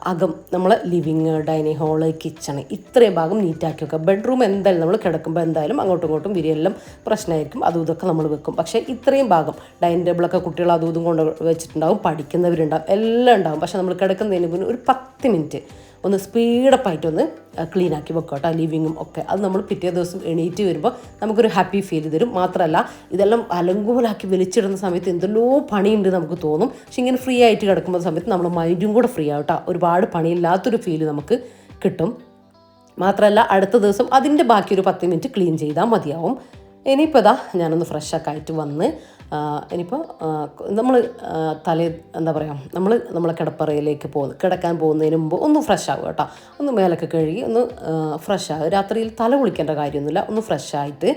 അകം നമ്മളെ ലിവിങ്, ഡൈനിങ് ഹാള്, കിച്ചണ് ഇത്രയും ഭാഗം നീറ്റാക്കി വെക്കുക. ബെഡ്റൂം എന്തായാലും നമ്മൾ കിടക്കുമ്പോൾ എന്തായാലും അങ്ങോട്ടും ഇങ്ങോട്ടും വിരിയെല്ലാം പ്രശ്നമായിരിക്കും, അതും ഇതൊക്കെ നമ്മൾ വെക്കും. പക്ഷേ ഇത്രയും ഭാഗം ഡൈനിങ് ടേബിളൊക്കെ കുട്ടികൾ അതും ഇതും കൊണ്ട് വെച്ചിട്ടുണ്ടാവും, പഠിക്കുന്നവരുണ്ടാവും, എല്ലാം ഉണ്ടാവും. പക്ഷേ നമ്മൾ കിടക്കുന്നതിന് മുന്നേ ഒരു 10 മിനിറ്റ് ഒന്ന് സ്പീഡപ്പായിട്ടൊന്ന് ക്ലീൻ ആക്കി വെക്കുക കേട്ടോ, ലിവിങ്ങും ഒക്കെ. അത് നമ്മൾ പിറ്റേ ദിവസം എണീറ്റ് വരുമ്പോൾ നമുക്കൊരു ഹാപ്പി ഫീൽ തരും. മാത്രമല്ല ഇതെല്ലാം അലങ്കോലാക്കി വലിച്ചിടുന്ന സമയത്ത് എന്തെല്ലോ പണിയുണ്ട് നമുക്ക് തോന്നും. പക്ഷെ ഇങ്ങനെ ഫ്രീ ആയിട്ട് കിടക്കുന്ന സമയത്ത് നമ്മുടെ മൈൻഡും കൂടെ ഫ്രീ ആവും കേട്ടോ. ഒരുപാട് പണിയില്ലാത്തൊരു ഫീൽ നമുക്ക് കിട്ടും. മാത്രമല്ല അടുത്ത ദിവസം അതിൻ്റെ ബാക്കി ഒരു 10 മിനിറ്റ് ക്ലീൻ ചെയ്താൽ മതിയാവും. ഇനിയിപ്പോൾ ഞാനൊന്ന് ഫ്രഷൊക്കെ ആയിട്ട് വന്ന് ഇനിയിപ്പോൾ നമ്മൾ എന്താ പറയുക നമ്മളെ കിടപ്പറയിലേക്ക് കിടക്കാൻ പോകുന്നതിന് മുമ്പ് ഒന്ന് ഫ്രഷ് ആവുക കേട്ടോ. ഒന്ന് മേലൊക്കെ കഴുകി ഒന്ന് ഫ്രഷ് ആവുക. രാത്രിയിൽ തല കുളിക്കേണ്ട കാര്യമൊന്നുമില്ല. ഒന്ന് ഫ്രഷായിട്ട്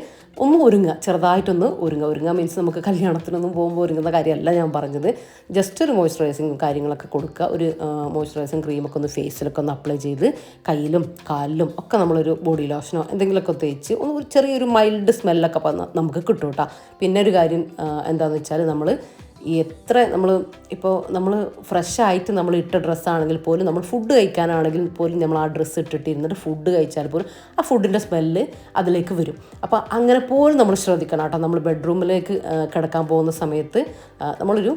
ഒന്ന് ഒരുങ്ങുക, ചെറുതായിട്ടൊന്ന് ഒരുങ്ങുക മീൻസ് നമുക്ക് കല്യാണത്തിനൊന്നും പോകുമ്പോൾ ഒരുങ്ങുന്ന കാര്യമല്ല ഞാൻ പറഞ്ഞത്. ജസ്റ്റ് ഒരു മോയ്സ്ചറൈസിങ് കാര്യങ്ങളൊക്കെ കൊടുക്കുക. ഒരു മോയ്സ്ചറൈസിങ് ക്രീമൊക്കെ ഒന്ന് ഫേസിലൊക്കെ ഒന്ന് അപ്ലൈ ചെയ്ത് കയ്യിലും കാലിലും ഒക്കെ നമ്മളൊരു ബോഡി ലോഷനോ എന്തെങ്കിലുമൊക്കെ തേച്ച് ഒരു ചെറിയൊരു മൈൽഡ് സ്മെല്ലൊക്കെ നമുക്ക് കിട്ടും കേട്ടോ. പിന്നെ ഒരു കാര്യം എന്താണെന്ന് വെച്ചാൽ നമ്മൾ ഫ്രഷായിട്ട് നമ്മൾ ഇട്ട ഡ്രസ്സാണെങ്കിൽ പോലും നമ്മൾ ഫുഡ് കഴിക്കാനാണെങ്കിൽ പോലും നമ്മൾ ആ ഡ്രസ്സ് ഇട്ടിട്ടിരുന്നിട്ട് ഫുഡ് കഴിച്ചാൽ പോലും ആ ഫുഡിൻ്റെ സ്മെല്ല് അതിലേക്ക് വരും. അപ്പോൾ അങ്ങനെ പോലും നമ്മൾ ശ്രദ്ധിക്കണം കേട്ടോ. നമ്മൾ ബെഡ്റൂമിലേക്ക് കിടക്കാൻ പോകുന്ന സമയത്ത് നമ്മളൊരു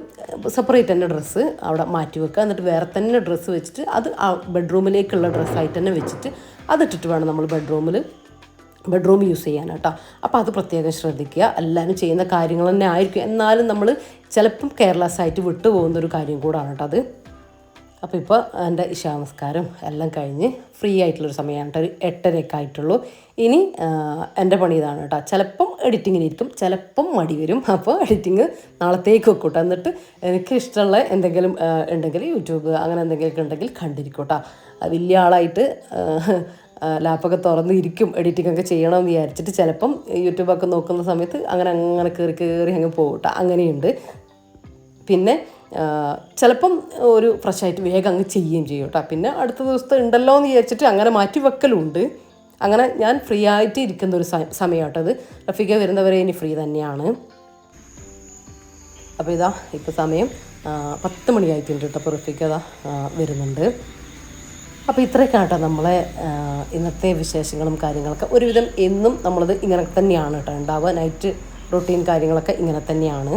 സെപ്പറേറ്റ് തന്നെ ഡ്രസ്സ് അവിടെ മാറ്റി വെക്കുക. എന്നിട്ട് വേറെ തന്നെ ഡ്രസ്സ് വെച്ചിട്ട് അത് ആ ബെഡ്റൂമിലേക്കുള്ള ഡ്രസ്സായിട്ട് തന്നെ വെച്ചിട്ട് അതിട്ടിട്ട് വേണം നമ്മൾ ബെഡ്റൂം യൂസ് ചെയ്യാൻ കേട്ടോ. അപ്പോൾ അത് പ്രത്യേകം ശ്രദ്ധിക്കുക. എല്ലാവരും ചെയ്യുന്ന കാര്യങ്ങൾ തന്നെ ആയിരിക്കും, എന്നാലും നമ്മൾ ചിലപ്പം കെയർലെസ് ആയിട്ട് വിട്ടുപോകുന്നൊരു കാര്യം കൂടാണ് കേട്ടോ അത്. അപ്പോൾ ഇപ്പോൾ എൻ്റെ ഇശാ നമസ്കാരം എല്ലാം കഴിഞ്ഞ് ഫ്രീ ആയിട്ടുള്ളൊരു സമയമാണ് കേട്ടോ. ഒരു 8:30 ആയിട്ടുള്ളൂ. ഇനി എൻ്റെ പണി ഇതാണ് കേട്ടോ. ചിലപ്പം എഡിറ്റിങ്ങിനിരിക്കും, ചിലപ്പം മടി വരും. അപ്പോൾ എഡിറ്റിങ് നാളത്തേക്ക് വെക്കും കേട്ടോ. എന്നിട്ട് എനിക്ക് ഇഷ്ടമുള്ള എന്തെങ്കിലും ഉണ്ടെങ്കിൽ യൂട്യൂബ് അങ്ങനെ എന്തെങ്കിലുമൊക്കെ ഉണ്ടെങ്കിൽ കണ്ടിരിക്കും കേട്ടോ. വലിയ ആളായിട്ട് ലാപ്പൊക്കെ തുറന്ന് ഇരിക്കും എഡിറ്റിംഗ് ഒക്കെ ചെയ്യണമെന്ന് വിചാരിച്ചിട്ട് ചിലപ്പം യൂട്യൂബൊക്കെ നോക്കുന്ന സമയത്ത് അങ്ങനെ കയറി അങ്ങ് പോകും കേട്ടോ. അങ്ങനെയുണ്ട്. പിന്നെ ചിലപ്പം ഒരു ഫ്രഷായിട്ട് വേഗം അങ്ങ് ചെയ്യുകയും ചെയ്യും കേട്ടോ. പിന്നെ അടുത്ത ദിവസത്തെ ഉണ്ടല്ലോ എന്ന് വിചാരിച്ചിട്ട് അങ്ങനെ മാറ്റി വെക്കലുണ്ട്. അങ്ങനെ ഞാൻ ഫ്രീ ആയിട്ട് ഇരിക്കുന്ന ഒരു സമയം കേട്ടോ അത്. റഫീഖ വരുന്നവരെ ഇനി ഫ്രീ തന്നെയാണ്. അപ്പോൾ ഇപ്പോൾ സമയം 10 മണിയായിട്ടുണ്ട് കേട്ടോ. അപ്പോൾ റഫീഖ വരുന്നുണ്ട്. അപ്പോൾ ഇത്രയൊക്കെ കേട്ടോ നമ്മളെ ഇന്നത്തെ വിശേഷങ്ങളും കാര്യങ്ങളൊക്കെ. ഒരുവിധം എന്നും നമ്മളത് ഇങ്ങനെ തന്നെയാണ് കേട്ടോ ഉണ്ടാവുക. നൈറ്റ് റൊട്ടീൻ കാര്യങ്ങളൊക്കെ ഇങ്ങനെ തന്നെയാണ്.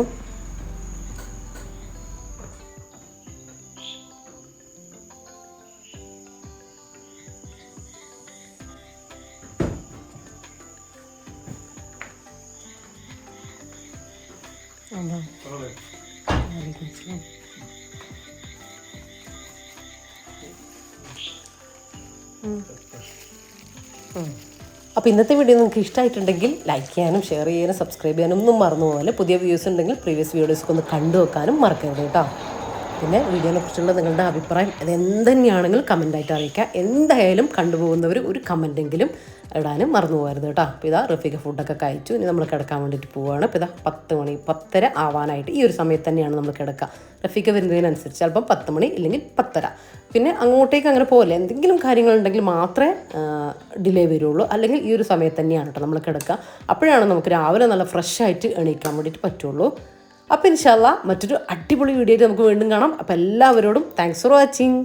അപ്പോൾ ഇന്നത്തെ വീഡിയോ നിങ്ങൾക്ക് ഇഷ്ടമായിട്ടുണ്ടെങ്കിൽ ലൈക്ക് ചെയ്യാനും ഷെയർ ചെയ്യാനും സബ്സ്ക്രൈബ് ചെയ്യാനും ഒന്നും മറന്നു പോലെ. പുതിയ വ്യൂസ് ഉണ്ടെങ്കിൽ പ്രീവിയസ് വീഡിയോസൊക്കെ ഒന്ന് കണ്ടു വെക്കാനും മറക്കരുത് കേട്ടോ. പിന്നെ വീഡിയോനെ കുറിച്ചുള്ള നിങ്ങളുടെ അഭിപ്രായം അതെന്തുതന്നെയാണെങ്കിലും കമൻറ്റായിട്ട് അറിയിക്കുക. എന്തായാലും കണ്ടുപോകുന്നവർ ഒരു കമൻറ്റെങ്കിലും ഇടാനും മറന്നു പോകരുത് കേട്ടോ. അപ്പോൾ റഫീഖ ഫുഡൊക്കെ കഴിച്ചു. ഇനി നമ്മൾ കിടക്കാൻ വേണ്ടിയിട്ട് പോവുകയാണ്. അപ്പോൾ 10 മണി 10:30 ആവാനായിട്ട് ഈ ഒരു സമയത്ത് തന്നെയാണ് നമ്മൾ കിടക്കുക. റഫീഖ വരുന്നതിനനുസരിച്ച് ചിലപ്പം 10 മണി ഇല്ലെങ്കിൽ 10:30. പിന്നെ അങ്ങോട്ടേക്ക് അങ്ങനെ പോകില്ല. എന്തെങ്കിലും കാര്യങ്ങളുണ്ടെങ്കിൽ മാത്രമേ ഡിലേ വരുള്ളൂ. അല്ലെങ്കിൽ ഈ ഒരു സമയത്ത് തന്നെയാണ് കേട്ടോ നമ്മൾ കിടക്കുക. അപ്പോഴാണ് നമുക്ക് രാവിലെ നല്ല ഫ്രഷായിട്ട് എണീക്കാൻ വേണ്ടിയിട്ട് പറ്റുള്ളൂ. അപ്പോൾ ഇൻഷാ അല്ലാഹ് മറ്റൊരു അടിപൊളി വീഡിയോ ആയിട്ട് നമുക്ക് വീണ്ടും കാണാം. അപ്പോൾ എല്ലാവരോടും താങ്ക്സ് ഫോർ വാച്ചിങ്.